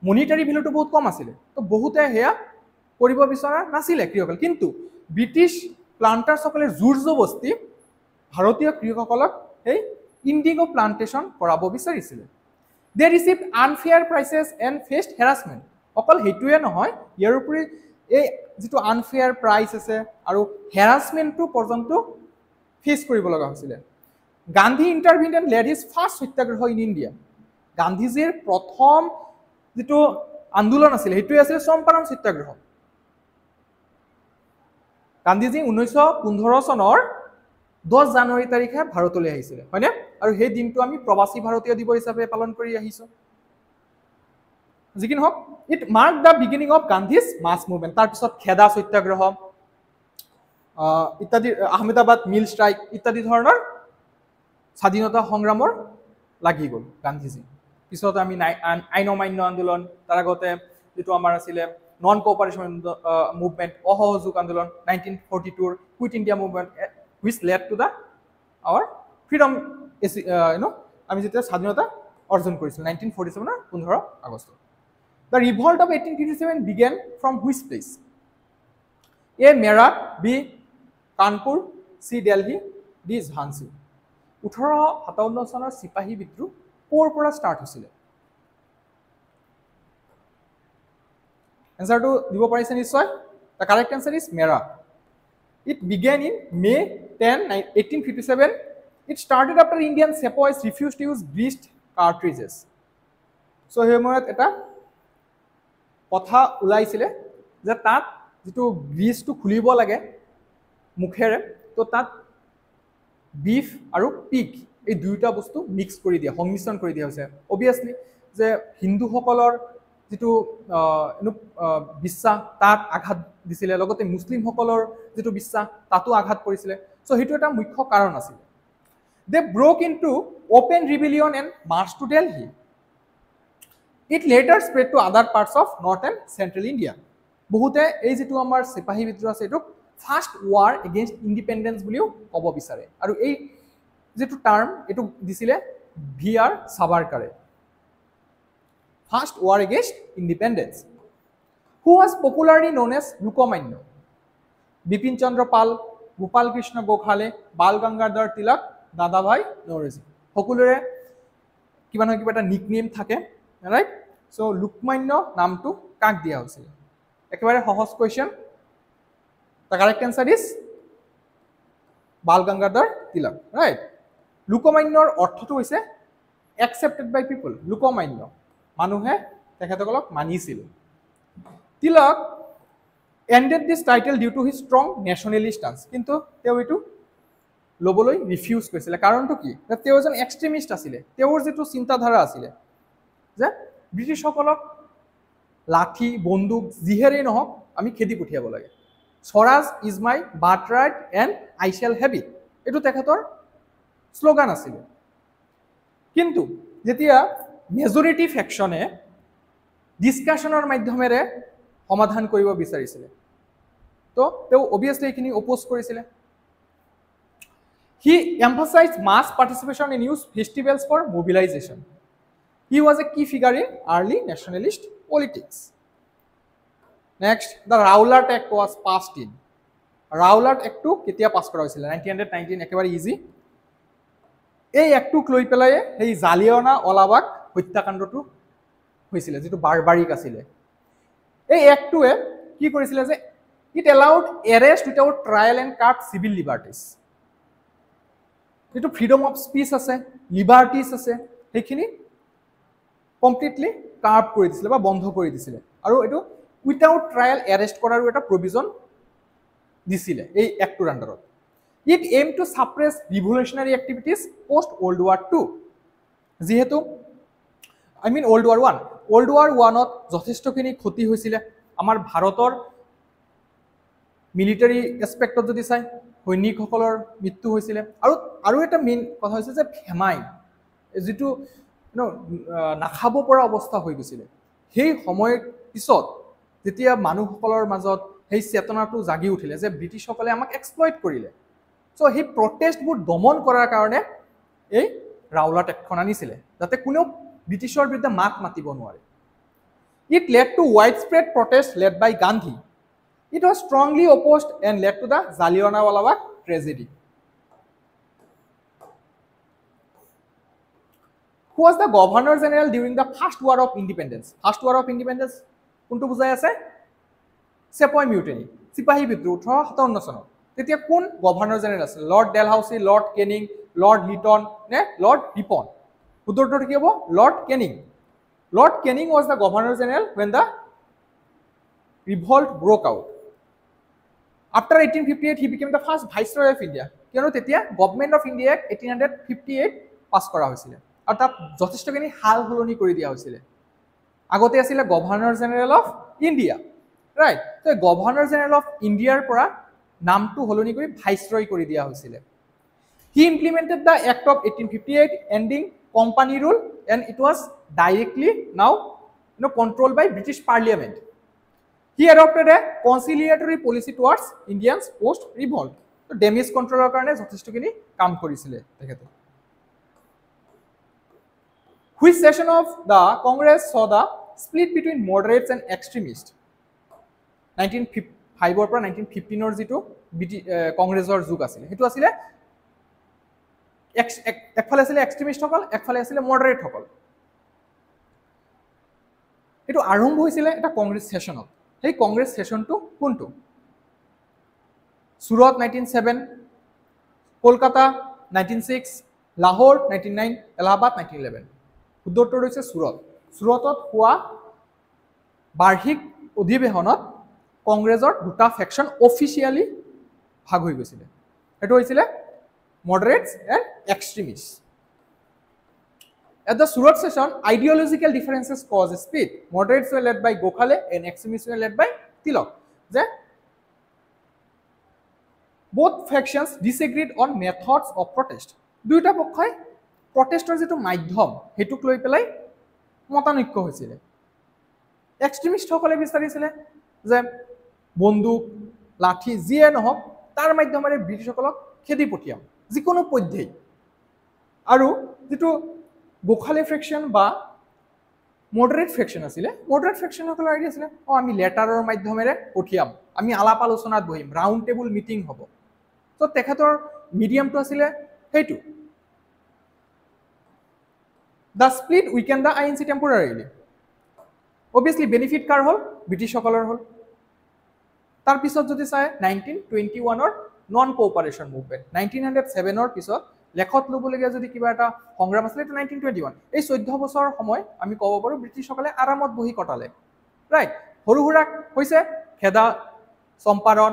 মনিটাৰী ভেলুটো বহুত কম আছিলে। তো বহুতে সেয়া কৰিব বিচৰা নাছিলে কৃষকসকল, কিন্তু ব্ৰিটিছ প্লাণ্টাৰ্ছসকলে জোৰ জবস্তি ভাৰতীয় কৃষকসকলক সেই ইণ্ডিগো প্লাণ্টেশ্যন কৰাব বিচাৰিছিলে। They received unfair prices and faced harassment. অকল সেইটোৱে নহয়, ইয়াৰ উপৰি এই যিটো আনফেয়াৰ প্ৰাইচ আছে আৰু হেৰাছমেণ্টটো পৰ্যন্ত ফেচ কৰিব লগা হৈছিলে। Gandhi intervene and led his first satyagraha in India. গান্ধীজীৰ প্ৰথম যিটো আন্দোলন আছিলে সেইটোৱে আছিলে চম্পাৰণ সত্যাগ্ৰহ। গান্ধীজী 1915 চনৰ 10 জানুৱাৰী তাৰিখে ভাৰতলৈ আহিছিলে, হয়নে? আৰু সেই দিনটো আমি প্ৰবাসী ভাৰতীয় দিৱস হিচাপে পালন কৰি আহিছোঁ। যি কি নহওক, it mark the beginning of Gandhi's mass movement. তাৰপিছত খেদা সত্যাগ্ৰহ ইত্যাদি, আহমেদাবাদ মিল ষ্ট্ৰাইক ইত্যাদি ধৰণৰ স্বাধীনতা সংগ্ৰামৰ লাগি গ'ল গান্ধীজী। পিছত আমি আইন অমান্য আন্দোলন, তাৰ আগতে যিটো আমাৰ আছিলে নন কোঅপাৰেশ্যন মুভমেণ্ট, অসহযোগ আন্দোলন 1942, quit India movement which led to the our freedom, আমি যেতিয়া স্বাধীনতা অৰ্জন কৰিছিলোঁ 1947 15 August. The revolt of 1857 began from which place? A. Meerut, B. Kanpur, C. Delhi, D. Jhansi. 1857 চনৰ চিপাহী বিদ্ৰোহ ক'ৰ পৰা ষ্টাৰ্ট হৈছিলে? এনচাৰটো দিব পাৰিছে নিশ্চয়। The correct answer is Meerut. It began in May 10, 1857. It started after Indian sepoys refused to use greased cartridges. So, সেই সময়ত এটা কথা ওলাইছিলে যে তাত যিটো গ্ৰীজটো খুলিব লাগে মুখেৰে, তো তাত বিফ আৰু পিগ এই দুয়োটা বস্তু মিক্স কৰি দিয়া, সংমিশ্ৰণ কৰি দিয়া হৈছে। অবভিয়াছলি যে হিন্দুসকলৰ যিটো বিশ্বাস তাত আঘাত দিছিলে, লগতে মুছলিমসকলৰ যিটো বিশ্বাস তাতো আঘাত পৰিছিলে। চ' সেইটো এটা মুখ্য কাৰণ আছিল। They broke into open rebellion and march to Delhi. It later spread to other parts of north and central India. বহুতে এই যিটো আমাৰ চিপাহী বিদ্ৰোহ আছে এইটোক ফাৰ্ষ্ট ৱাৰ এগেইনষ্ট ইণ্ডিপেণ্ডেঞ্চ বুলিও ক'ব বিচাৰে, আৰু এই যিটো টাৰ্ম এইটো দিছিলে V.R. সাভাৰকাৰে। First war against independence. Who was popularly known as Lokomaন্য? Bipin Chandra Pal, Gopal Krishna Gokhale, Bal Gangadhar Tilak, Dadabhai Naoroji. সকলোৰে কিবা নহয় কিবা এটা নিকনেম থাকে, ৰাইট? সো লোকমান্য নামটো কাক দিয়া হৈছিল? একেবাৰে সহজ question. The correct answer is Bal Gangadhar Tilak, right? লোকমান্যৰ অৰ্থটো হৈছে একচেপ্টেড বাই পিপল। লোকমান্য মানুহে তেখেতসকলক মানিছিল। Tilak ended this title due to his strong nationalist stance, কিন্তু তেওঁ এইটো ল'বলৈ ৰিফিউজ কৰিছিলে। কাৰণটো কি? তেওঁ এজন এক্সট্ৰিমিষ্ট আছিলে। তেওঁৰ যিটো চিন্তাধাৰা আছিলে যে ব্ৰিটিছসকলক লাঠি বন্দুক যিহেৰেই নহওক আমি খেদি পঠিয়াব লাগে। Swaraj is my birth right and I shell have it, এইটো তেখেতৰ শ্লোগান আছিলে। কিন্তু যেতিয়া মেজৰিটি ফেকশ্যনে ডিছকাশ্যনৰ মাধ্যমেৰে সমাধান কৰিব বিচাৰিছিলে, তো তেওঁ অবভিয়াছলি এইখিনি অপ'জ কৰিছিলে। He emphasise mass participation in youth festivals for mobilisation. He was a key figure in early nationalist politics. Next the Rowlatt act was passed in Rowlatt এক্টটো কেতিয়া পাছ কৰা হৈছিলে 1919 একেবাৰে ইজি এই এক্টটোক লৈ পেলাই সেই জালিয়ানা ৱালাবাগ হত্যাকাণ্ডটো হৈছিলে যিটো বাৰবাৰিক আছিলে এই এক্টটোৱে কি কৰিছিলে যে it allowed arrest without trial and cut civil liberties যিটো ফ্ৰীডম অফ স্পীচ আছে লিবাৰ্টিজ আছে সেইখিনি কমপ্লিটলি কাৰ্ভ কৰি দিছিলে বা বন্ধ কৰি দিছিলে আৰু এইটো উইথাউট ট্ৰায়েল এৰেষ্ট কৰাৰো এটা প্ৰভিজন দিছিলে এই এক্টটোৰ আণ্ডাৰত it aim to suppress revolutionary activities post world war two যিহেতু ৱৰ্ল্ড ৱাৰ ওৱানত যথেষ্টখিনি ক্ষতি হৈছিলে আমাৰ ভাৰতৰ মিলিটাৰী এছপেক্টত যদি চাই সৈনিকসকলৰ মৃত্যু হৈছিলে আৰু এটা মেইন কথা হৈছে যে ফেমাইন যিটো নাখাব পৰা অৱস্থা হৈ গৈছিলে সেই সময়ৰ পিছত যেতিয়া মানুহসকলৰ মাজত সেই চেতনাটো জাগি উঠিলে যে ব্ৰিটিছসকলে আমাক এক্সপ্লইট কৰিলে চ' সেই প্ৰটেষ্টবোৰ দমন কৰাৰ কাৰণে এই ৰাউলাট এক্টখন আনিছিলে যাতে কোনেও ব্ৰিটিছৰ বিৰুদ্ধে মাত মাতিব নোৱাৰে it led to widespread protest led by Gandhi it was strongly opposed and led to the Jallianwala Bagh tragedy Who was the Governor General during the First War of Independence? First War of Independence কোনটো বুজাই আছে সেপয় মিউটেনি সিপাহী বিদ্ৰোহ 1857 চনত তেতিয়া কোন governor general আছিল Lord Dalhousie Lord Canning Lord Lytton নে লৰ্ড ৰিপন উত্তৰটো কি হ'ব Lord Canning was the Governor General when the revolt broke out after 1858 he became the first Viceroy of India কিয়নো তেতিয়া গভৰ্ণমেণ্ট অফ ইণ্ডিয়া 1858 পাছ কৰা হৈছিল আৰু তাত যথেষ্টখিনি হাল সলনি কৰি দিয়া হৈছিল আগতে আছিল governor general of India right তো গভৰ্ণৰ জেনেৰেল অফ ইণ্ডিয়াৰ পৰা নামটো সলনি কৰি ভাইসৰয় কৰি দিয়া হৈছিল he implemented the act of 1858 ending company rule and it was directly now controlled by British Parliament he adopted a conciliatory policy towards Indians post revolt তো ড্যামেজ কন্ট্ৰোলৰ কাৰণে যথেষ্টখিনি কাম কৰিছিলে তেখেতে Which session of the Congress saw the split between moderates and extremists? 1905 or 1915 or যিটো কংগ্ৰেছৰ যুগ আছিল হেতু আছিল একফালে আছিল এক্সট্ৰিমিষ্ট সকল একফালে আছিল মডাৰেট সকল এটো আৰম্ভ হৈছিল এটা কংগ্ৰেছ সেশনত সেই কংগ্ৰেছ সেশনটো কোনটো সুৰত 1907 কলকাতা 1906 লাহোৰ 1909 এলাহাবাদ 1911 উত্তৰটো হৈছে সুৰতত হোৱা বাৰ্ষিক অধিৱেশনত কংগ্ৰেছৰ দুটা ফেকশন অফিচিয়ালি ভাগ হৈ গৈছিল এটো হৈছিল moderates and extremists at the Surat session ideological differences caused a split moderates were led by Gokhale and extremists were led by Tilak that both factions disagreed on methods of protest দুইটা পক্ষই প্ৰটেষ্টৰ যেটো মাধ্যম হেতুক লৈ পেলাই মতানৈক্য হৈছিল extremist সকলে বিচাৰিছিল যে বন্দুক লাঠি যিয়ে নহওক তাৰ মাধ্যমেৰে ব্ৰিটিছসকলক খেদি পঠিয়াম যিকোনো পদ্ধতি আৰু যেটো গোখালে ফ্ৰেকশন বা মডাৰেট ফ্ৰেকশন আছিল মডাৰেট ফ্ৰেকশন সকলৰ আইডিয়া আছিল আমি লেটাৰৰ মাধ্যমেৰে পঠিয়াম আমি আলাপ আলোচনাত বহিম ৰাউন্ড টেবুল মিটিং হ'ব তো তেখেতৰ মিডিয়ামটো আছিল হেতু The split weakened the INC temporarily. Obviously, benefit car hall British সকলৰ হল তাৰ পিছত যদি চাই 1921 অৰ নন কোঅপাৰেশন মুভমেন্ট 1907 অৰ পিছত লেখত লবলগীয়া যদি কিবা এটা সংগ্ৰাম আছিল 1921 এই 14 বছৰ সময় আমি ক'ব পাৰো ব্ৰিটিছ সকলে আৰামত বহি কটালে ৰাইট হৰুহুৰা হৈছে খেদা চম্পাৰণ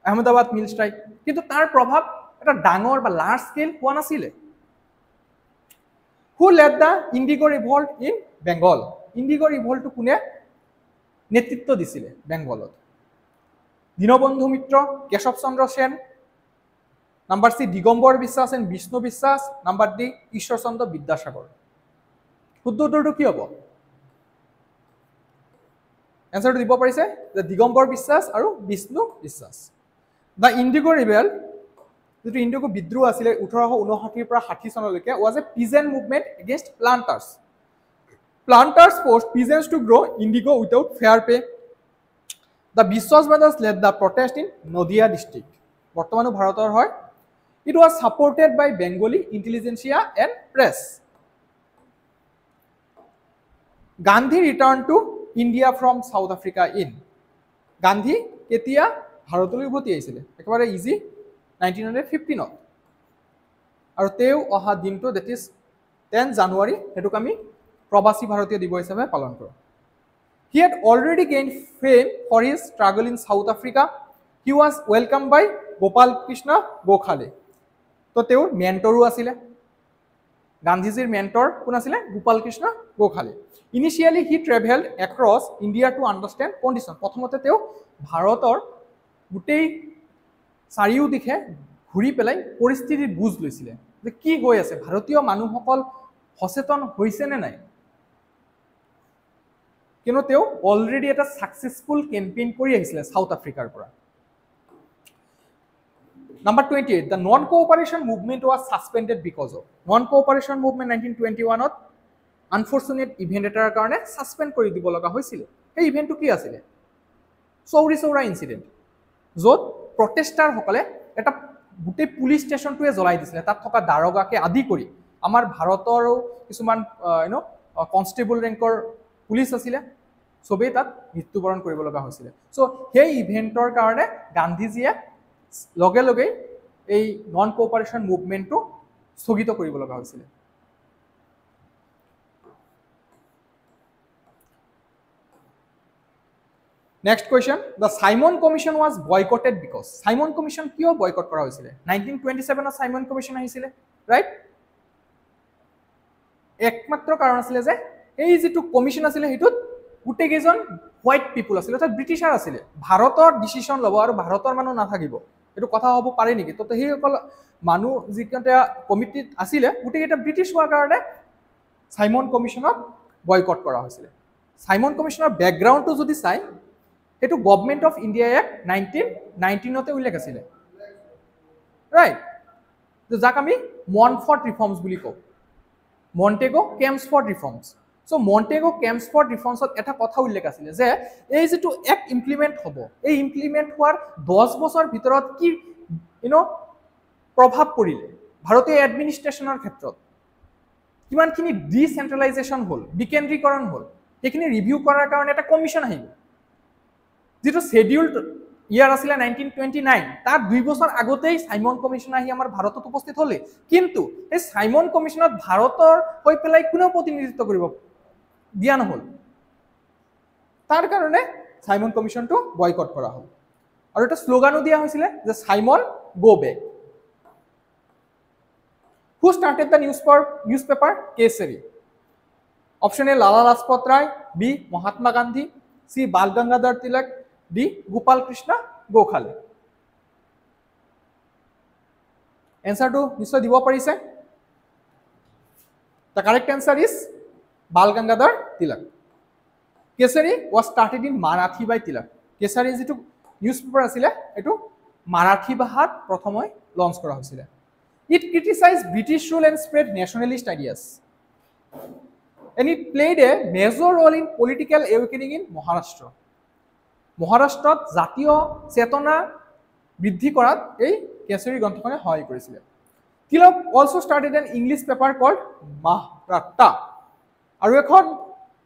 আহমেদাবাদ মিল ষ্ট্ৰাইক কিন্তু তাৰ প্ৰভাৱ এটা ডাঙৰ বা লাৰ্জ স্কেল হোৱা নাছিল Who led the Indigo Revolt in Bengal? Indigo Revolt to কোনে নেতৃত্ব দিছিল বেঙ্গলত দীনবন্ধু মিত্র কেশব চন্দ্র সেন নাম্বার সি দিগম্বৰ বিশ্বাস এন্ড বিষ্ণু বিশ্বাস নাম্বাৰ ডি ঈশ্বৰচন্দ্ৰ বিদ্যাসাগৰ উত্তৰটো কি হ'ব এনসাৰটো দিব পাৰিছে যে দিগম্বৰ বিশ্বাস আৰু বিষ্ণু বিশ্বাস দা ইণ্ডিগো ৰিবেল যেটো ইণ্ডিগো বিদ্ৰোহ আছিল 1859 পৰা 60 চনলৈকে was a peasant movement against planters forced peasants to grow indigo without fair pay the Biswas brothers led the protest in Nadia district বৰ্তমানো ভাৰতৰ হয় it was supported by Bengali intelligentsia and press Gandhi return to India from South Africa in Gandhi কেতিয়া ভাৰতলৈ উভতি আহিছিলে একেবাৰে easy 1915 আৰু তেওঁ অহা দিনটো দ্যাট ইজ 10 জানুৱাৰী হেতুক আমি প্ৰবাসী ভাৰতীয় দিৱস হিচাপে পালন কৰোঁ He had already gained fame for his struggle in South Africa. He was welcomed by Gopal Krishna Gokhale. So, তেওঁৰ মেন্টৰো আছিলে গান্ধীজীৰ মেন্টৰ কোন আছিলে Gopal Krishna Gokhale Initially, he traveled across India to understand condition. প্ৰথমতে তেওঁ ভাৰতৰ গোটেই চাৰিও দিশে ঘূৰি পেলাই পৰিস্থিতিৰ বুজ লৈছিলে যে কি হৈ আছে ভাৰতীয় মানুহসকল সচেতন হৈছে নে নাই কিন্তু তেওঁ অলৰেডি এটা সাকসেসফুল কেম্পেইন কৰি আহিছিলে সাউথ আফ্ৰিকাৰ পৰা Number 28, the non-cooperation movement was suspended because of non-cooperation movement 1921 to unfortunate event এটাৰ কাৰণে সাসপেন্ড কৰি দিব লগা হৈছিল এই ইভেন্টটো কি আছিল চৌৰি চৌৰা ইনসিডেন্ট যত প্ৰটেষ্টাৰ সকলে এটা গোটেই পুলিশ ষ্টেচনটোৱে জ্বলাই দিছিলে তাত থকা দাৰোগাকে আদি কৰি আমাৰ ভাৰতৰ কিছুমান কনষ্টেবল ৰেংকৰ পুলিশ আছিল সবে তাত মৃত্যুবৰণ কৰিব লগা হৈছিল সো সেই ইভেন্টৰ কাৰণে গান্ধীজীয়ে লগে লগে এই নন কোঅপাৰেশন মুভমেন্টটো স্থগিত কৰিব লগা হৈছিল Next question, the Simon Commission was boycotted because Simon Commission কিয় boycott কৰা হৈছিল 1927 ৰ Simon Commission আহিছিল right একমাত্ৰ কাৰণ আছিল যে এই যেটো কমিশন আছিল হেতুত গুটে কেজন হোয়াইট পিপল আছিল অৰ্থাৎ ব্ৰিটিছাৰ আছিল ভাৰতৰ ডিসিশন লব আৰু ভাৰতৰ মানুহ নাথাকিব এটো কথা হ'ব পাৰে নেকি তো সেই অকল মানুহ যিকটা কমিটিত আছিল গুটে এটা ব্ৰিটিছ হোৱাৰ কাৰণে সাইমন কমিশনক বয়কট কৰা হৈছিল সাইমন কমিশনৰ ব্যাকগ্ৰাউণ্ডটো যদি চাই এটো গভৰ্নমেন্ট অফ ইন্ডিয়া এক্ট 1919 তে উল্লেখ আছিল ৰাইট তো যাক আমি মনফৰ্ড ৰিফৰ্মছ বুলি কওঁ মন্টেগো কেম্পছফৰ্ড ৰিফৰ্মছ সো মন্টেগো কেম্পছফৰ্ড ৰিফৰ্মছত এটা কথা উল্লেখ আছিল যে এই যেটো এক্ট ইমপ্লিমেন্ট হ'ব এই ইমপ্লিমেন্ট হোৱাৰ 10 বছৰ ভিতৰত কি প্ৰভাৱ পৰিলে ভাৰতীয় এডমিনিষ্ট্ৰেচনৰ ক্ষেত্ৰত কিমানখিনি ডিসেন্ট্ৰেলাইজেশন হ'ল বিকেন্দ্ৰীকৰণ হ'ল এইখিনি ৰিভিউ কৰাৰ কাৰণে এটা কমিশন আহিব যেটো শিডিউলড ইয়াৰ আছিল 1929 তাৰ 2 বছৰ আগতেই সাইমন কমিশন আহি আমাৰ ভাৰতত উপস্থিত হলে কিন্তু এই সাইমন কমিশনত ভাৰতৰ হৈ পেলাই কোনো প্ৰতিনিধিত্ব কৰিব দিয়া নহল তাৰ কাৰণে সাইমন কমিশনটো বয়কট কৰা হ'ল আৰু এটা স্লোগানো দিয়া হৈছিল যে Simon go back Who started the newspaper Kesari? Option A, Lala Lajpat Rai. B, Mahatma Gandhi. C, Bal Gangadhar Tilak. D, Gopal Krishna Gokhale. Answer to Mr. Diwa Parise. The correct answer is Bal Gangadhar Tilak. Kesari was started in Marathi by Tilak. Kesari is a newspaper asile. Eto Marathi bahat prothomoy launch kora hoisile. It criticized British rule and spread nationalist ideas. And it played a major role in political awakening in Maharashtra. Maharashtra জাতীয় চেতনা বৃদ্ধি কৰাত এই কেশৰী গ্ৰন্থখনে সহায় কৰিছিল Tilak also started an English paper called Maharashtra আৰু এখন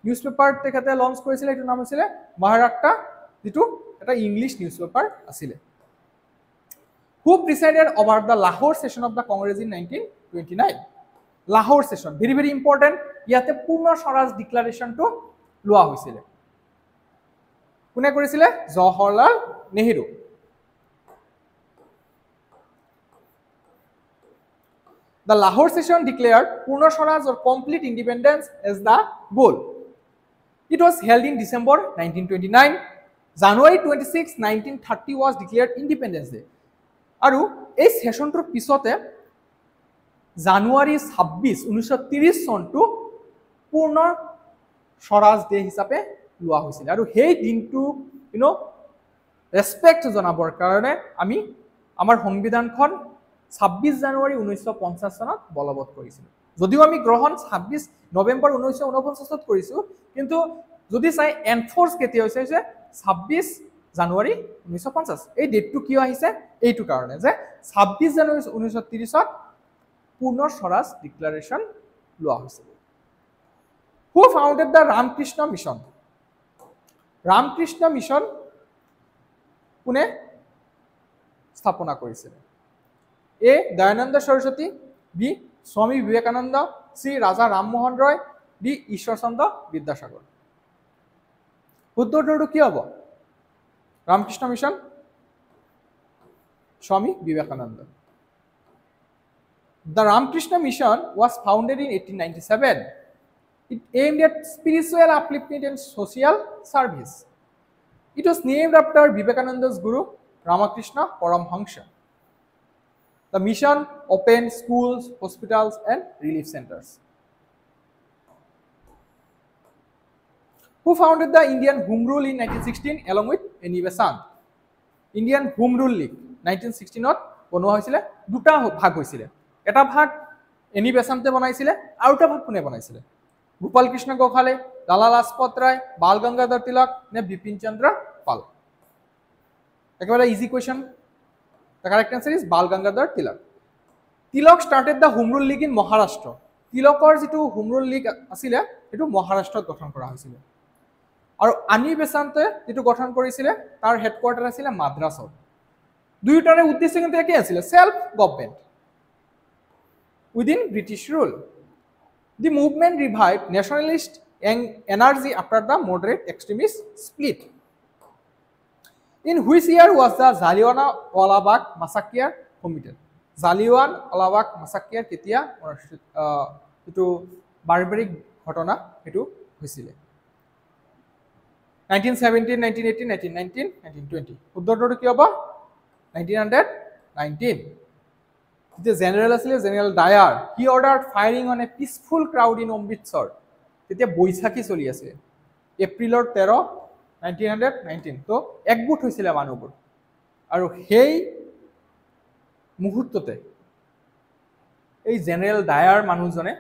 নিউজপেপাৰ তেখেতে লঞ্চ কৰিছিল এটো নাম আছিল Maharashtra যেটো এটা ইংলিশ নিউজপেপাৰ আছিল Who presided over the Lahore session of the Congress in 1929? Lahore session, very very important. ইয়াতে পূৰ্ণ স্বৰাজ ডিক্লাৰেশনটো লোৱা হৈছিল কোনে কৰিছিল Jawaharlal Nehru The Lahore session declared Purna Swaraj or complete independence as the goal. It was held in December 1929. January 26, 1930 was declared Independence Day. আৰু এই সেশনটোৰ পিছতে জানুৱাৰী 26 1930 চনটো পূৰ্ণ স্বৰাজ ডে হিচাপে লোৱা হৈছিল আৰু সেই দিনটো ৰেসপেক্ট জনাবৰ কাৰণে আমি আমাৰ সংবিধানখন 26 জানুৱাৰী 1950 চনত বলবৎ কৰিছিল যদিও আমি গ্ৰহণ 26 নৱেম্বৰ 1949 ত কৰিছো কিন্তু যদি চাই এনফোৰ্স কেতিয়া হৈছে 26 জানুৱাৰী 1950। এই ডেটটো কিয় আহিছে এইটো কাৰণে যে 26 জানুৱাৰী 1930 পূৰ্ণ স্বৰাজ ডিক্লাৰেশ্যন লোৱা হৈছিল। Who founded the Ramakrishna mission? Ramakrishna mission কোনে স্থাপনা কৰিছিল? A Dayananda Saraswati, B Swami Vivekananda, C Raja Rammohan Roy, D Ishwarchandra Vidyasagar. উত্তৰটো কি হ'ব? Ramakrishna mission Swami Vivekananda. The Ramakrishna Mission was founded in 1897. It aimed at spiritual upliftment and social service. It was named after Vivekananda's guru Ramakrishna Paramhansa. The mission opened schools, hospitals, and relief centers. Who founded the Indian Home Rule in 1916 along with Annie Besant? Indian Home Rule League 1916 বনোৱা হৈছিলে, দুটা ভাগ হৈছিলে। এটা ভাগ any বেসান্তে বনাইছিলে আৰু এটা ভাগ কোনে বনাইছিলে? গোপাল কৃষ্ণ গোখলে, লালা লাজপত ৰায়, বাল গংগাধৰ তিলক নে বিপিন চন্দ্ৰ পাল? একেবাৰে easy question. The correct answer is Bal Gangadhar Tilak. Tilak started the Home Rule League in Maharashtra. Tilakor jitu Home Rule League asile etu Maharashtra গঠন কৰা হৈছিল। আৰু আনি বেসান্তে যেটো গঠন কৰিছিলে তাৰ হেডকোৱাৰ্টাৰ আছিল মাদ্ৰাছত। দুয়োটাৰে উদ্দেশ্য কিন্তু একে আছিল, self government within British rule. The movement revived nationalist energy after the moderate extremist split. In which year was the Jallianwala Bagh massacre committed? Jallianwala Bagh massacre কেতিয়া এটো বাৰবাৰিক ঘটনা এটো হৈছিল? 1917, 1918, 1919, 1920. উত্তৰটো কি হ'ব? 1919. The general asile General Dyer, he ordered firing on a peaceful crowd in Amritsar. তেতিয়া বৈশাখী চলি আছে, এপ্ৰিলৰ 13, 1919। তো একগোট হৈছিলে মানুহবোৰ, আৰু সেই মুহূৰ্ততে এই জেনেৰেল ডায়াৰ মানুহজনে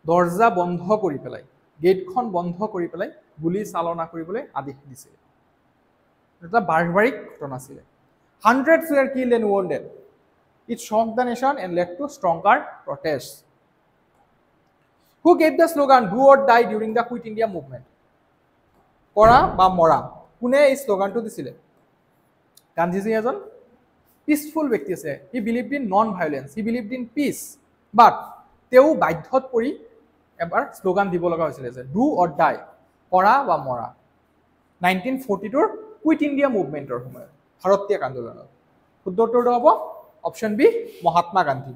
দৰ্জা বন্ধ কৰি পেলাই, গেটখন বন্ধ কৰি পেলাই গুলি চালনা কৰিবলৈ আদেশ দিছিল। এটা বাৰবাৰিক ঘটনা আছিল। Hundreds were killed and wounded. It shocked the nation and led to stronger protests. Who gave the slogan "Do or Die" during the Quit India movement? কৰা বা মৰা, কোনে এই স্লোগানটো দিছিলে? গান্ধীজী এজন পিসফুল ব্যক্তি আছে। He believed in non violence, he believed in peace, but তেওঁ বাধ্যত পৰি এবাৰ স্লোগান দিব লগা হৈছিলে যে ডু অৰ ডাই, কৰা বা মৰা। 1942 কুইট ইণ্ডিয়া মুভমেণ্টৰ সময়ত, ভাৰত ত্যাগ আন্দোলনত। উত্তৰটো হ'ব option B, Mahatma Gandhi.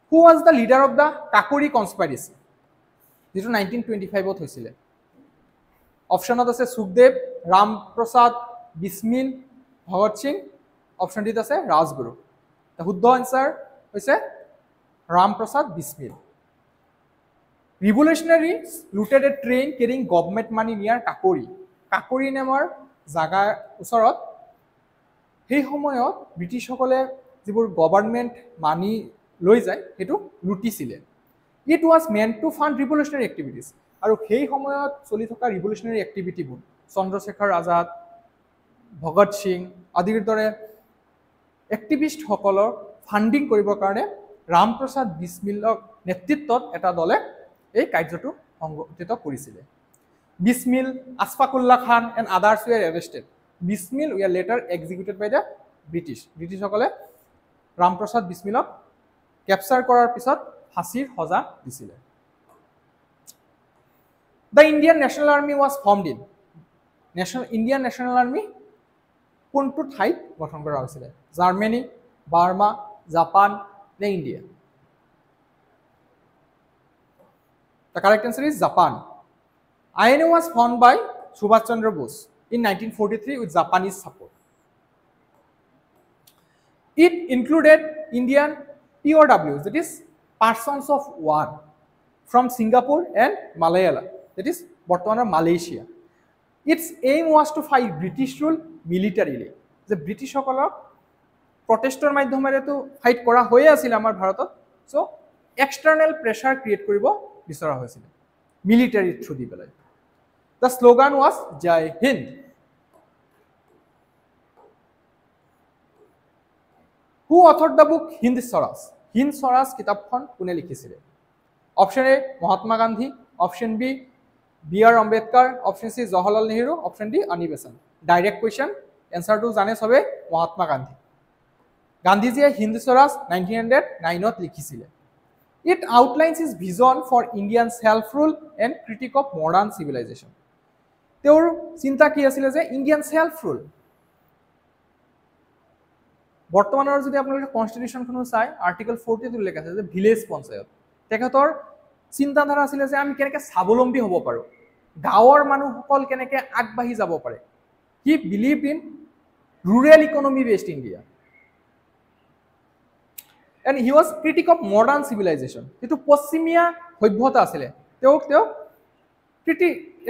Who was the leader of the Kakori conspiracy? যেটো 1925 হৈছিলে। অপশ্যনত আছে সুখদেৱ, ৰামপ্ৰসাদ বিছমিল, ভগত সিং। অপশ্যন ডিত আছে ৰাজগুৰু। শুদ্ধ আনসাৰ হৈছে Ramprasad Bismil. Revolutionaries looted a train carrying government money near Kakori. Kakori নামৰ জাগাৰ ওচৰত সেই সময়ত ব্ৰিটিছসকলে যিবোৰ গভৰ্ণমেণ্ট মানি লৈ যায় সেইটো লুটিছিলে। It was meant to fund revolutionary activities. আৰু সেই সময়ত চলি থকা ৰিভলিউচনাৰী এক্টিভিটিবোৰ চন্দ্ৰশেখৰ আজাদ, ভগত সিং আদিৰ দৰে এক্টিভিষ্টসকলৰ ফাণ্ডিং কৰিবৰ কাৰণে ৰামপ্ৰসাদ বিছমিলৰ নেতৃত্বত এটা দলে এই কাৰ্যটো সংগঠিত কৰিছিলে। Bismil, Ashfaqullah Khan and others were arrested. Bismil were later executed by the British. ব্ৰিটিছসকলে ৰামপ্ৰসাদ বিছমিলক কেপচাৰ কৰাৰ পিছত ফাঁচীৰ সজা দিছিলে। The Indian national army was formed in. Indian national army কোনটো ঠাইত গঠন কৰা হৈছিলে? জাৰ্মানী, বাৰ্মা, জাপান নে India? The correct answer is Japan. INA was formed by Subhash Chandra Bose in 1943 with Japanese support. It included Indian POWs, that is persons of war, from Singapore and Malaya, that is বৰ্তমানৰ Malaysia. Its aim was to fight British rule militarily. যে ব্ৰিটিছসকলক প্ৰটেষ্টৰ মাধ্যমেৰেতো fight কৰা হৈয়ে আছিল আমাৰ ভাৰতত। So external pressure create কৰিব বিচৰা হৈছিল। মিলিটাৰী থ্ৰু দি পেলাই the slogan was Jai Hind who authored the book Hind Swaraj কিতাপখন কোনে লিখিছিলে option A Mahatma Gandhi option B B R Ambedkar option C Jawaharlal Nehru option D Annie Besant direct question এনচাৰটো জানে সবে মহাত্মা গান্ধী গান্ধীজীয়ে হিন্দ স্বৰাজ 1909ত লিখিছিলে it outlines his vision for Indian self rule and critique of modern civilisation তেওঁৰ চিন্তা কি আছিলে যে ইণ্ডিয়ান সেল্ফ ৰুল বৰ্তমানৰ যদি আপোনালোকে কনষ্টিটিউশ্যনখনো চাই আৰ্টিকল 40 উল্লেখ আছে যে ভিলেজ পঞ্চায়ত তেখেতৰ চিন্তাধাৰা আছিলে যে আমি কেনেকৈ স্বাৱলম্বী হ'ব পাৰোঁ গাঁৱৰ মানুহসকল কেনেকৈ আগবাঢ়ি যাব পাৰে হি believe in rural economy based India and he was critic of modern civilisation যিটো পশ্চিমীয়া সভ্যতা আছিলে তেওঁ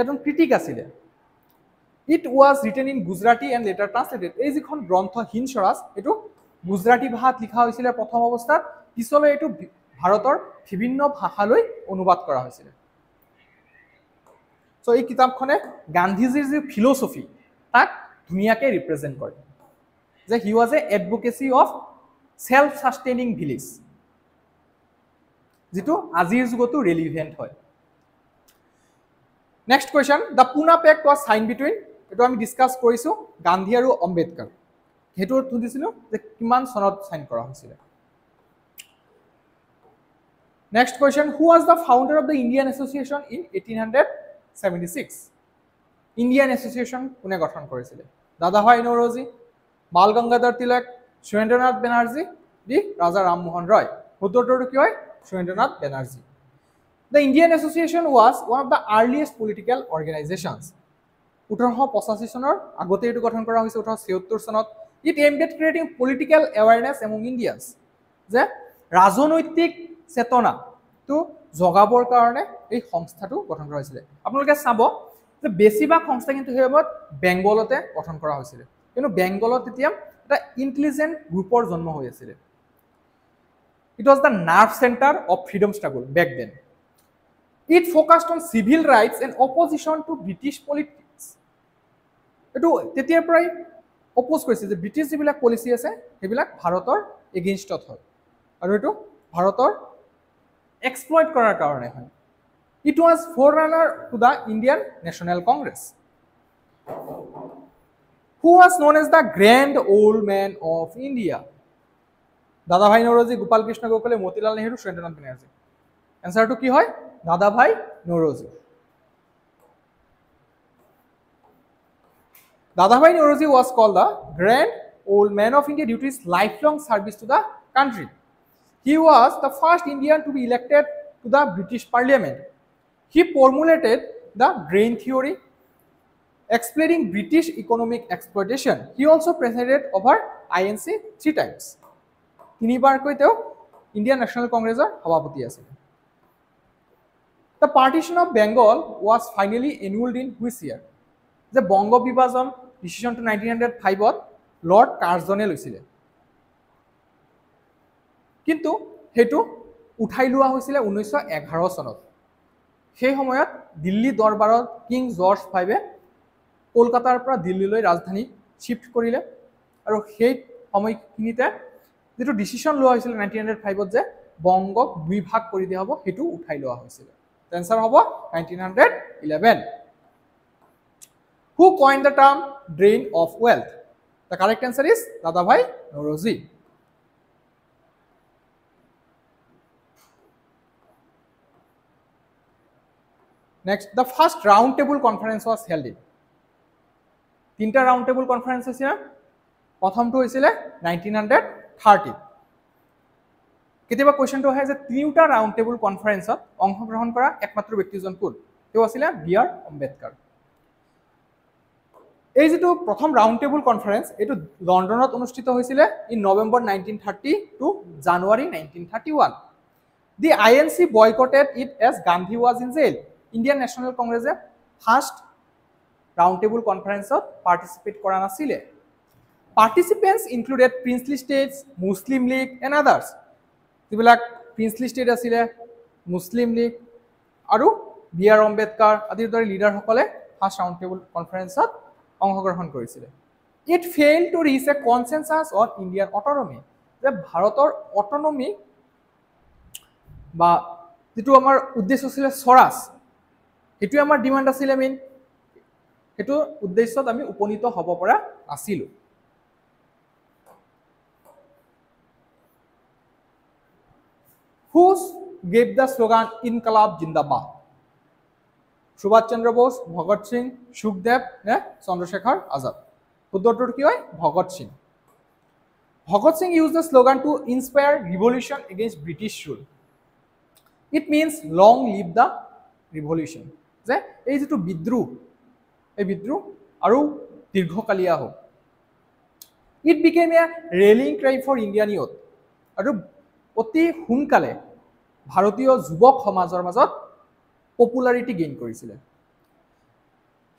এজন ক্ৰিটিক আছিলে it was written in Gujarati and letter translated এই যিখন গ্ৰন্থ হিন্দ স্বৰাজ এইটো গুজৰাটী ভাষাত লিখা হৈছিলে প্ৰথম অৱস্থাত পিছলৈ এইটো ভাৰতৰ বিভিন্ন ভাষালৈ অনুবাদ কৰা হৈছিলে চ' এই কিতাপখনে গান্ধীজীৰ যি ফিলচফি তাক ধুনীয়াকৈ ৰিপ্ৰেজেণ্ট কৰে যে he was a advocacy of self sustaining village যেটো আজিৰ যুগতো ৰেলিভেন্ট হয় next question the Poona pact was sign between এটো আমি ডিসকাস কৰিছো গান্ধী আৰু আম্বেদকাৰ হেতু সুধিছিলো যে কিমান চনত সাইন কৰা হৈছিল next question who was the founder of the Indian association in 1876 Indian association কোনে গঠন কৰিছিল দাদাভাই নৌৰোজী বাল গংগাধৰ তিলক সুৰেন্দ্ৰনাথ বেনাৰ্জী দি ৰাজা ৰামমোহন ৰয় উত্তৰটো কি হয় Surendranath Banerjee The Indian Association was one of the earliest political organizations. 1885 চনৰ আগতে এটো গঠন কৰা হৈছে 1876 চনত it aimed at creating political awareness among Indians যে ৰাজনৈতিক চেতনা তো জগাবৰ কাৰণে এই সংস্থাটো গঠন কৰা হৈছিল আপোনালোকে চাব যে বেছিভাগ সংস্থা কিন্তু হেবত বেংগলতে গঠন কৰা হৈছিল কিন্তু বেংগলত তেতিয়া এটা ইন্টেলিজেন্ট গ্ৰুপৰ জন্ম হৈ আছিল it was the nerve center of freedom struggle back then It focused on civil rights and opposition to British politics. এটো তেতিয়াৰ পৰাই অপোজ কৰিছে যে ব্ৰিটিছ যিবিলাক পলিচি আছে সেইবিলাক ভাৰতৰ এগেইনষ্টত হয় আৰু এটো ভাৰতৰ এক্সপ্লইট কৰাৰ কাৰণে হয় It was forerunner to the Indian National Congress. Who was known as the Grand Old Man of India? দাদাভাই নৌৰোজী গোপাল কৃষ্ণ গোখলে মতিলাল নেহৰু সুৰেন্দ্ৰনাথ বেনাৰ্জী এনসাৰটো কি হয় দাদাভাই নৌৰোজী Dadabhai Naoroji was called the Grand Old Man of India due to his lifelong service to the country. He was the first Indian to be elected to the British Parliament. He formulated the grain theory, explaining British economic exploitation. He also presided over INC 3 times. তিনিবাৰকৈ তেওঁ Indian National Congress-ৰ সভাপতি আছিল The partition of Bengal was finally annulled in which year? যে বংগ বিভাজন ডিসিশনটো 1905ত Lord কাৰ্জনে লৈছিল কিন্তু হেতু উঠাই লোৱা হৈছিল 1911 চনত সেই সময়ত দিল্লী দৰবাৰত কিং জৰ্জ ফাইভে কলকাতাৰ পৰা দিল্লীলৈ ৰাজধানী শিফট কৰিলে আৰু সেই সময়খিনিতে যেটো ডিসিশন লোৱা হৈছিল 1905ত যে বংগক দুই ভাগ কৰি দিয়া হ'ব হেতু উঠাই লোৱা হৈছিল আনসাৰ হ'ব 1911 Who coined the term drain of wealth? The correct answer is Dadabhai Naoroji. Next, the first round table conference was held in. তিনটা round table conference আছিল প্ৰথমটো হৈছিল 1930 কেতিয়াবা কোৱেশ্চনটো হয় যে তিনিটা round table conference-ত অংশগ্ৰহণ কৰা একমাত্ৰ ব্যক্তিজন কোন তেওঁ আছিল বি আৰ আম্বেদকাৰ এই যেটো প্ৰথম ৰাউণ্ড টেবুল কনফাৰেন্স এটো লণ্ডনত অনুষ্ঠিত হৈছিল in November 1930 to January 1931 the INC boycotted it as Gandhi was in jail Indian national কংগ্ৰেছে ফাৰ্স্ট ৰাউণ্ড টেবুল কনফাৰেন্সত পাৰ্টিসিপেট কৰা নাছিল participants included princely states Muslim league and others যিবিলাক প্ৰিন্সলি ষ্টেট আছিল মুসলিম লীগ আৰু বি আৰ আম্বেদকাৰ আদিৰ দৰে লিডাৰসকলে ফাৰ্ষ্ট ৰাউণ্ড টেবল কনফাৰেন্সত অংশগ্ৰহণ কৰিছিলে। It fail to reach a consensus on Indian autonomy, যে ভাৰতৰ অটনমি বা যিটো আমাৰ উদ্দেশ্য আছিলে স্বৰাজ, সেইটোৱে আমাৰ ডিমাণ্ড আছিলে মেইন, সেইটো উদ্দেশ্যত আমি উপনীত হ'ব পৰা নাছিলোঁ। Who gave the slogan ইনকালাব জিন্দাবাদ? সুভাষ চন্দ্ৰ বোস, ভগত সিং, সুখদেৱ নে চন্দ্ৰশেখৰ আজাদ? উত্তৰটো কি হয়? Bhagat Singh. Bhagat Singh used the slogan to inspire revolution against British rule. It means long live the revolution, যে এই যিটো বিদ্ৰোহ, এই বিদ্ৰোহ আৰু দীৰ্ঘকালীয়া হোক। It became a rallying cry for Indian youth, আৰু অতি সোনকালে ভাৰতীয় যুৱক সমাজৰ মাজত পপুলাৰিটি গেইন কৰিছিলে।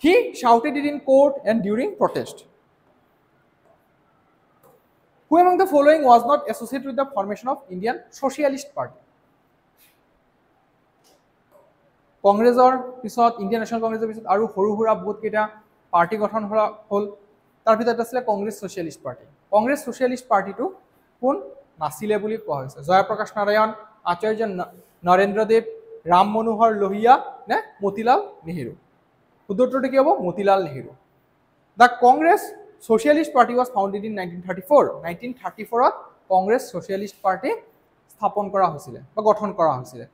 He shouted it in court and during protest. Who among the following was not associated with the formation of Indian Socialist Party? কংগ্ৰেছৰ পিছত, ইণ্ডিয়ান নেশ্যনেল কংগ্ৰেছৰ পিছত আৰু সৰু সুৰা বহুত কেইটা পাৰ্টি গঠন হ'ল। তাৰ ভিতৰত আছিলে Congress socialist party. Congress socialist পাৰ্টিটো কোন নাছিলে বুলি কোৱা হৈছে? জয়প্ৰকাশ নাৰায়ণ, আচাৰ্য নৰেন্দ্ৰ দেৱ, ৰাম মনোহৰ লোহিয়া নে মতিলাল নেহেৰু? উত্তৰটো কি হ'ব? Motilal Nehru. The Congress socialist party was founded in 1934। 1934ত কংগ্ৰেছ ছ'চিয়েলিষ্ট পাৰ্টি স্থাপন কৰা হৈছিলে বা গঠন কৰা হৈছিলে।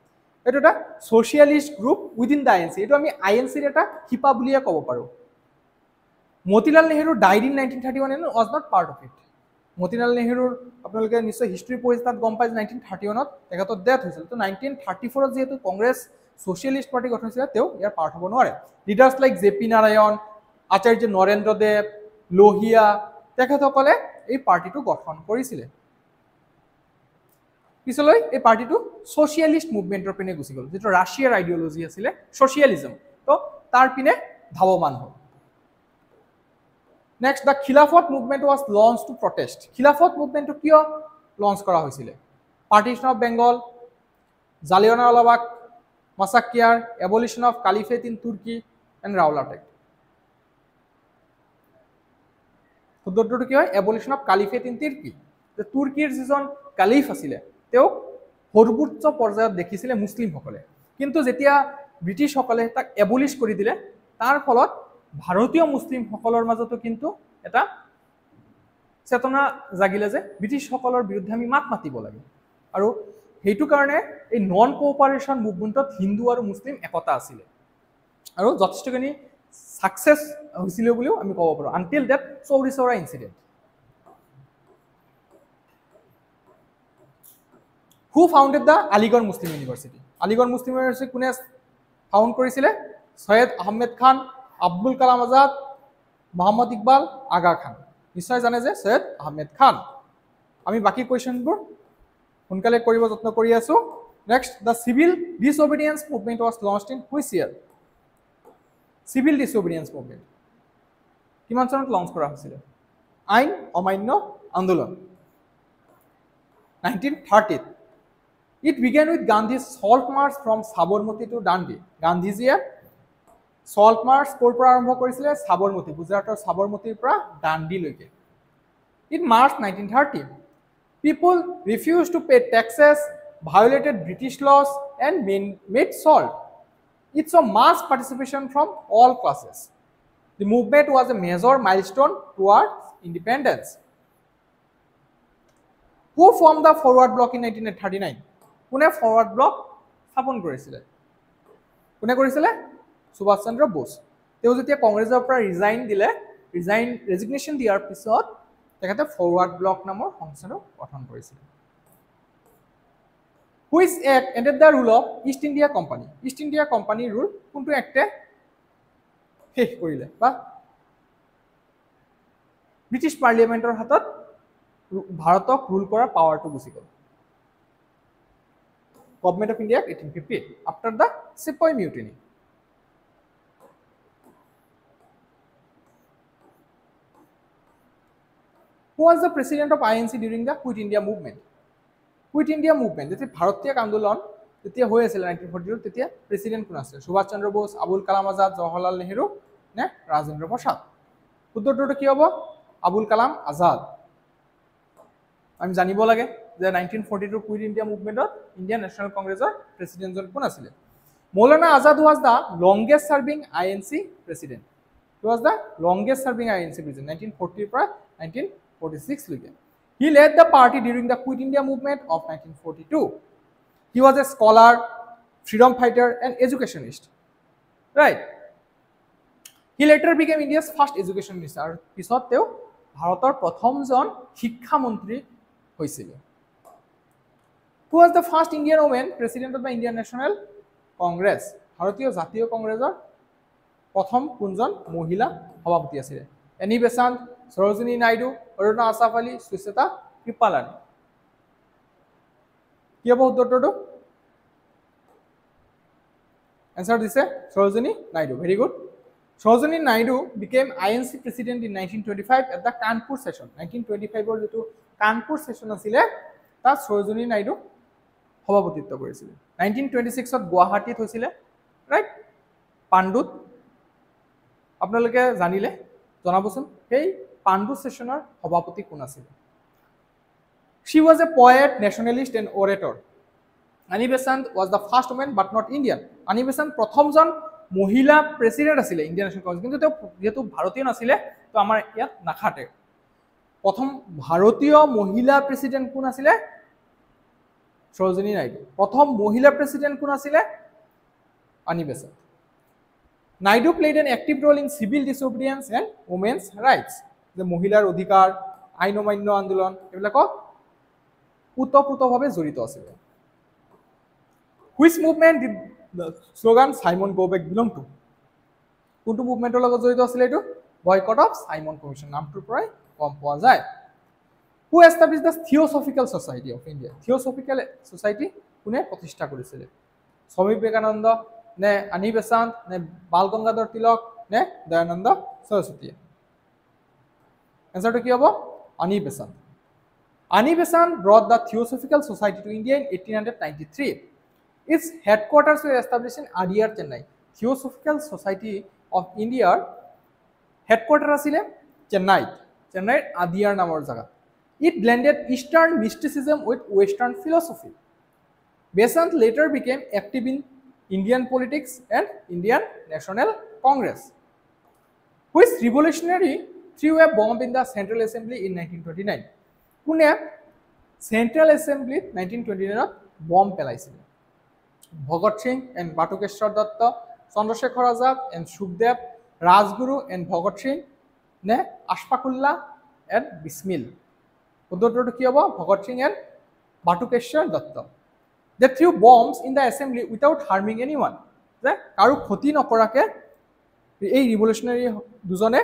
এইটো এটা socialist group within the I N C. এইটো আমি আই এন চিৰ এটা শিপা বুলিয়ে ক'ব পাৰোঁ। Motilal Nehru died in 1931 and was not part of it. Motilal নেহেৰুৰ আপোনালোকে নিশ্চয় হিষ্ট্ৰী পঢ়িছে, তাত গম পায় যে 1931ত তেখেতৰ ডেথ হৈছিল। তো 1934ত যিহেতু কংগ্ৰেছ ছ'চিয়েলিষ্ট পাৰ্টি গঠন হৈছিলে, তেওঁ ইয়াৰ পাৰ্ট হ'ব নোৱাৰে। Leaders like J P Narayan, Acharya Narendra Dev, Lohia, তেখেতসকলে এই পাৰ্টিটো গঠন কৰিছিলে। পিছলৈ এই পাৰ্টিটো ছ'চিয়েলিষ্ট মুভমেণ্টৰ পিনে গুচি গ'ল, যিটো ৰাছিয়াৰ আইডিঅলজি আছিলে ছ'চিয়েলিজম, তো তাৰ পিনে ধাৱমান হ'ল। Next, the Khilafat movement was launch to protest. Khilafat মুভমেণ্টটো কিয় লঞ্চ কৰা হৈছিলে? Partition of Bengal, Jallianwala Bagh massacre, abolition of caliphate in Turkey and Rowlatt act. উত্তৰটো কি হয়? Abolition of caliphate in Turkey. যে তুৰ্কীৰ যিজন কালিফ আছিলে, তেওঁক সৰ্বোচ্চ পৰ্যায়ত দেখিছিলে মুছলিমসকলে, কিন্তু যেতিয়া ব্ৰিটিছসকলে তাক এবলিছ কৰি দিলে, তাৰ ফলত ভাৰতীয় মুছলিমসকলৰ মাজতো কিন্তু এটা চেতনা জাগিলে যে ব্ৰিটিছসকলৰ বিৰুদ্ধে আমি মাত মাতিব লাগে। আৰু সেইটো কাৰণে এই নন কোঅপাৰেশ্যন মুভমেণ্টত হিন্দু আৰু মুছলিম একতা আছিলে আৰু যথেষ্টখিনি ছাকচেছ হৈছিলে বুলিও আমি ক'ব পাৰোঁ, until that Chauri Chaura incident. Who founded the Aligarh Muslim university? Aligarh Muslim university কোনে ফাউণ্ড কৰিছিলে? সৈয়দ আহমেদ খান, আব্দুল কালাম আজাদ, মহম্মদ ইকবাল, আগা খান। নিশ্চয় জানে যে সৈয়দ আহমেদ খান। আমি বাকী কুৱেশ্যনবোৰ সোনকালে কৰিব যত্ন কৰি আছোঁ। Next, the civil disobedience movement was launched in which year? Civil disobedience movement কিমান চনত লঞ্চ কৰা হৈছিলে? আইন অমান্য আন্দোলন 1930ত। It began with Gandhi's salt march from Sabarmati to Dandi. গান্ধীজীয়ে সল্ট মাৰ্চ ক'ৰ পৰা আৰম্ভ কৰিছিলে? সাবৰমতি, গুজৰাটৰ সাবৰমতিৰ পৰা দাণ্ডিলৈকে। In March 1930, people refused to pay taxes, violated British laws and made salt. It saw mass participation from all classes. The movement was a major milestone towards independence. Who formed the Forward Bloc in 1939? কোনে forward block স্থাপন কৰিছিলে? কোনে কৰিছিলে? সুভাষ চন্দ্ৰ বোস। তেওঁ যেতিয়া কংগ্ৰেছৰ পৰা resignation দিয়াৰ পিছত তেখেতে ফৰৱাৰ্ড ব্লক নামৰ সংস্থাটো গঠন কৰিছিলে। Which act ended the rule of east India company? East India কোম্পানীৰ ৰুল কোনটো এক্টে শেষ কৰিলে বা ব্ৰিটিছ পাৰ্লিয়ামেণ্টৰ হাতত ভাৰতক ৰুল কৰাৰ পাৱাৰটো গুচি গ'ল? Government of India Act 1858 after the Sepoy Mutiny. Who was the president of INC during the Quit India movement? Quit India movement, যেটি ভাৰত ত্যাগ আন্দোলন তেতিয়া হৈ আছিল 1942 তেতিয়া প্ৰেসিডেন্ট কোন আছিল সুভাষ চন্দ্ৰ বোস আবুল কালাম আজাদ জৱাহৰলাল নেহৰু নে ৰাজেন্দ্ৰ প্ৰসাদ উত্তৰটো কি হ'ব আবুল কালাম আজাদ আমি জানিব লাগে যে 1942 কুইট ইণ্ডিয়া মুভমেন্টত ইণ্ডিয়ান ন্যাশনাল কংগ্ৰেছৰ প্ৰেসিডেন্টজন কোন আছিল Maulana Azad was the longest serving INC president he was the longest serving INC president 1940 পৰা 1946 লৈকে he led the party during the quit India movement of 1942 he was a scholar freedom fighter and educationist right he later became India's first education minister আৰু পিছত তেওঁ ভাৰতৰ প্ৰথমজন শিক্ষা মন্ত্ৰী হৈছিল who was the first Indian woman president of the Indian National Congress ভাৰতীয় জাতীয় কংগ্ৰেছৰ প্ৰথম কোনজন মহিলা সভাপতি আছিল এনি বেসান্ত সৰোজিনী নাইডু অৰুণা আসাফ আলী সুচেতা কৃপালানি কি হ'ব উত্তৰটো answer দিছে Sarojini Naidu very good Sarojini Naidu became INC president in 1925 at the Kanpur session 1925 ৰ যেটো কানপুৰ সেশন আছিল তাত সৰোজিনী নাইডু সভাপতিত্ব কৰিছিল 1926 ত গুৱাহাটীত হৈছিল ৰাইট পাণ্ডুত আপোনালোকে জানিলে জনাবচোন এই পাণ্ডু সেশনৰ সভাপতি কোন আছিল she was a poet nationalist and orator Ani Besant was the first woman but not Indian Ani Besant প্ৰথমজন মহিলা প্ৰেসিডেন্ট আছিল ইন্ডিয়ান ন্যাশনাল কংগ্ৰেছ কিন্তু তেওঁ যেহেতু ভাৰতীয় নাছিল তো আমাৰ ইয়াত নাখাতে প্ৰথম ভাৰতীয় মহিলা প্ৰেসিডেন্ট কোন আছিল সৰোজিনী নাইডু প্ৰথম মহিলা প্ৰেসিডেন্ট কোন আছিল আনি Besant Naidu played an active role in civil disobedience and women's rights যে মহিলাৰ অধিকাৰ আইন অমান্য আন্দোলন এবিলাকক উতপ্ৰোতভাৱে জড়িত আছিল which movement did the slogan Simon go back belong to কোনটো মুভমেন্টৰ লগত জড়িত আছিল এটো boycott of Simon commission নামটোৰ পৰাই কম পোৱা যায় who established the Theosophical Society of India Theosophical Society কোনে প্ৰতিষ্ঠা কৰিছিল স্বামী বিবেকানন্দ নে আনি বেসান্ত নে বাল গংগাধৰ তিলক নে দয়ানন্দ সৰস্বতী আনসাৰটো কি হ'ব আনি Besant Ani Besant brought the Theosophical Society to India in 1893 its headquarters were established in Adyar Chennai Theosophical Society of India headquarters asile Chennai Adyar namor jaga it blended eastern mysticism with western philosophy Besant later became active in Indian politics and Indian National Congress which revolutionary threw a bomb in the Central Assembly in 1929 কোনে Central Assembly 1929 ত বম পেলাইছিল Bhagat Singh and বাটুকেশ্বৰ Dutta Chandrashekhar Azad and Sukhdev Rajguru and Bhagat Singh নে Ashfaqullah and Bismil উত্তৰটো কি হ'ব Bhagat Singh and বাটুকেশ্বৰ Dutta they threw bombs in the assembly without harming anyone যে কাৰো ক্ষতি নকৰাকে এই ৰিভলিউশনাৰী দুজনে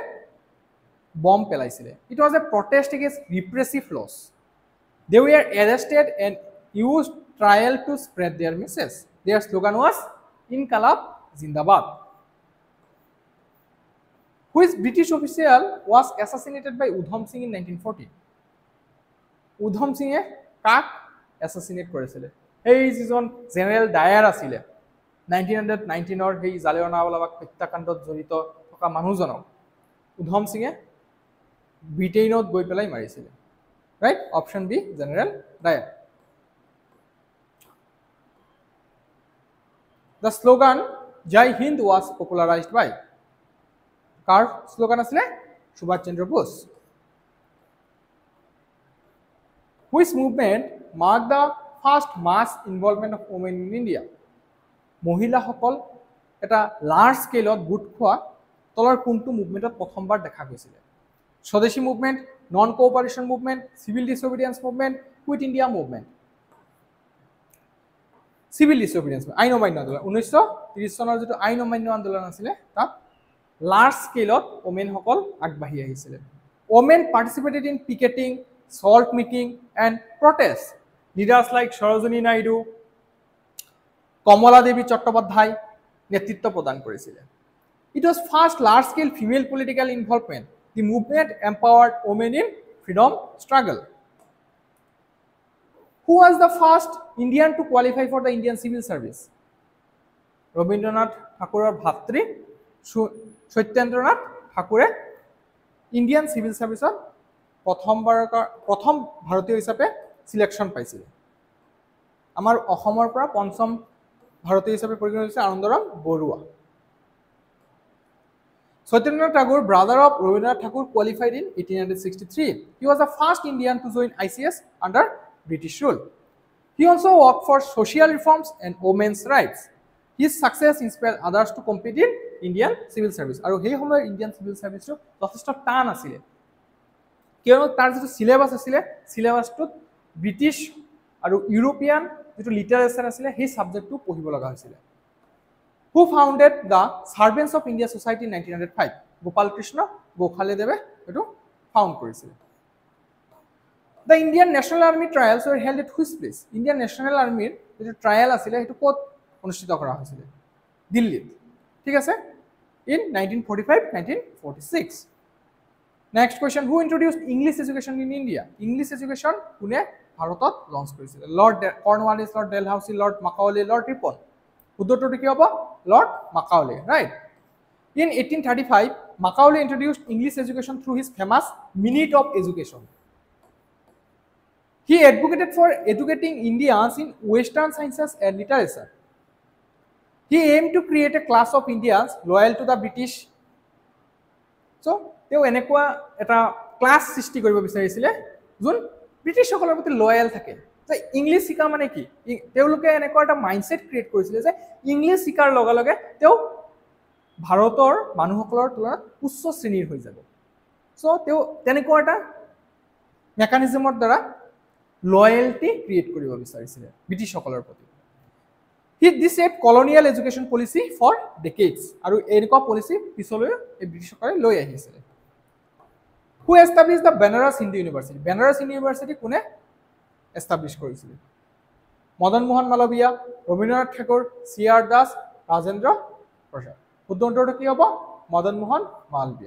bomb পেলাইছিলে it was a protest against repressive laws they were arrested and used trial to spread their message their slogan was Inqilab Zindabad which British official was assassinated by Udham Singh in 1940 Udham Singh এ কাক assassinate কৰিছিলে এই যিজন general Dyer আছিলে 1919 ৰ সেই জালিয়ানৱালাবাগ হত্যাকাণ্ডত জড়িত থকা মানুহজনক উধম সিংহে ব্ৰিটেইনত গৈ পেলাই মাৰিছিলে right option B General Dyer The slogan Jai Hind was popularized by কাৰ slogan asile Subhash Chandra Bose which movement marked the first mass involvement of women in India মহিলা সকল এটা লাৰ্জ স্কেলত গুট খোৱা তলৰ কোনটো মুভমেন্টত প্ৰথমবাৰ দেখা গৈছিল swadeshi movement non cooperation movement civil disobedience movement quit India movement civil disobedience আইন অমান্য আন্দোলন 1930 চনৰ যেটো আইন অমান্য আন্দোলন আছিল তাত লাৰ্জ স্কেলত ওমেন সকল আগবাঢ়ি আহিছিল women participated in picketing salt meeting and protests leaders like Sarojini Naidu Kamala Devi Chattopadhyay নেতৃত্ব প্ৰদান কৰিছিল it was first large scale female political involvement the movement empowered women in freedom struggle Who was the first Indian to qualify for the Indian civil service? Rabindranath Thakurer ভাতৃ Satyendranath ঠাকুরে Indian civil সার্ভিসত প্ৰথম ভাৰতীয় হিচাপে selection পাইছিল। আমাৰ অসমৰ পৰা পঞ্চম ভাৰতীয় হিচাপে পৰিগণিত হৈছে Anandaram Barua. Satyendranath Tagore, brother of Rabindranath Tagore, qualified in 1863. He was the first Indian to join ICS under British rule. He also worked for social reforms and women's rights. His success inspired others to compete in Indian civil service. আৰু সেই সময়ৰ Indian civil সাৰ্ভিসটো যথেষ্ট টান আছিল, কিয়নো তাৰ যিটো syllabus আছিল, সিলেবাসটোত ব্ৰিটিছ আৰু ইউৰোপিয়ান যিটো লিটাৰেচাৰ আছিল সেই সাবজেক্টটো পঢ়িব লগা হৈছিল। Who founded the Servants of India Society in 1905? Gopal Krishna Gokhale Deve etu found করেছিল। The Indian National Army trials were held at which place? Indian National Army যেটো ট্রায়াল আছিল এটো কত অনুষ্ঠিত করা হৈছিল? দিল্লীত, ঠিক আছে, in 1945-1946. Next question, who introduced English education in India? English education কোনে ভারতত লঞ্চ কৰিছিল? Lord Cornwallis, Lord Dalhousie, Lord Macaulay, Lord Ripon. উত্তৰটো কি হ'ব? Lord Macaulay, right? In 1835, Macaulay introduced English education through his famous Minute of Education. He advocated for educating Indians in Western sciences and literature. He aimed to create a class of Indians loyal to the British. So, তেওঁ এনেকুৱা এটা class সৃষ্টি কৰিব বিচাৰিছিলে যোন ব্ৰিটিছসকলৰ প্ৰতি loyal থাকে। যে ইংলিছ শিকা মানে কি, তেওঁলোকে এনেকুৱা এটা মাইন্ডসেট ক্ৰিয়েট কৰিছিলে যে ইংলিছ শিকাৰ লগে লগে তেওঁ ভাৰতৰ মানুহসকলৰ তুলনাত উচ্চ শ্ৰেণীৰ হৈ যাব। সো তেওঁ তেনেকুৱা এটা মেকানিজমৰ দ্বাৰা লয়ালটি ক্ৰিয়েট কৰিব বিচাৰিছিলে ব্ৰিটিছসকলৰ প্ৰতি। This set colonial education policy for decades, আৰু এনেকুৱা পলিসি পিছলৈ এই ব্ৰিটিছসকলে লৈ আহিছিলে। Who established the Banaras Hindu University? Banaras University কোনে এস্টাবলিশ কৰিছিল? মদন মোহন মালবিয়া, ৰবীন্দ্ৰনাথ ঠাকুৰ, সি আৰ দাস, ৰাজেন্দ্ৰ প্ৰসাদ। উত্তৰটা কি হবে? মদন মোহন মালবিয়া।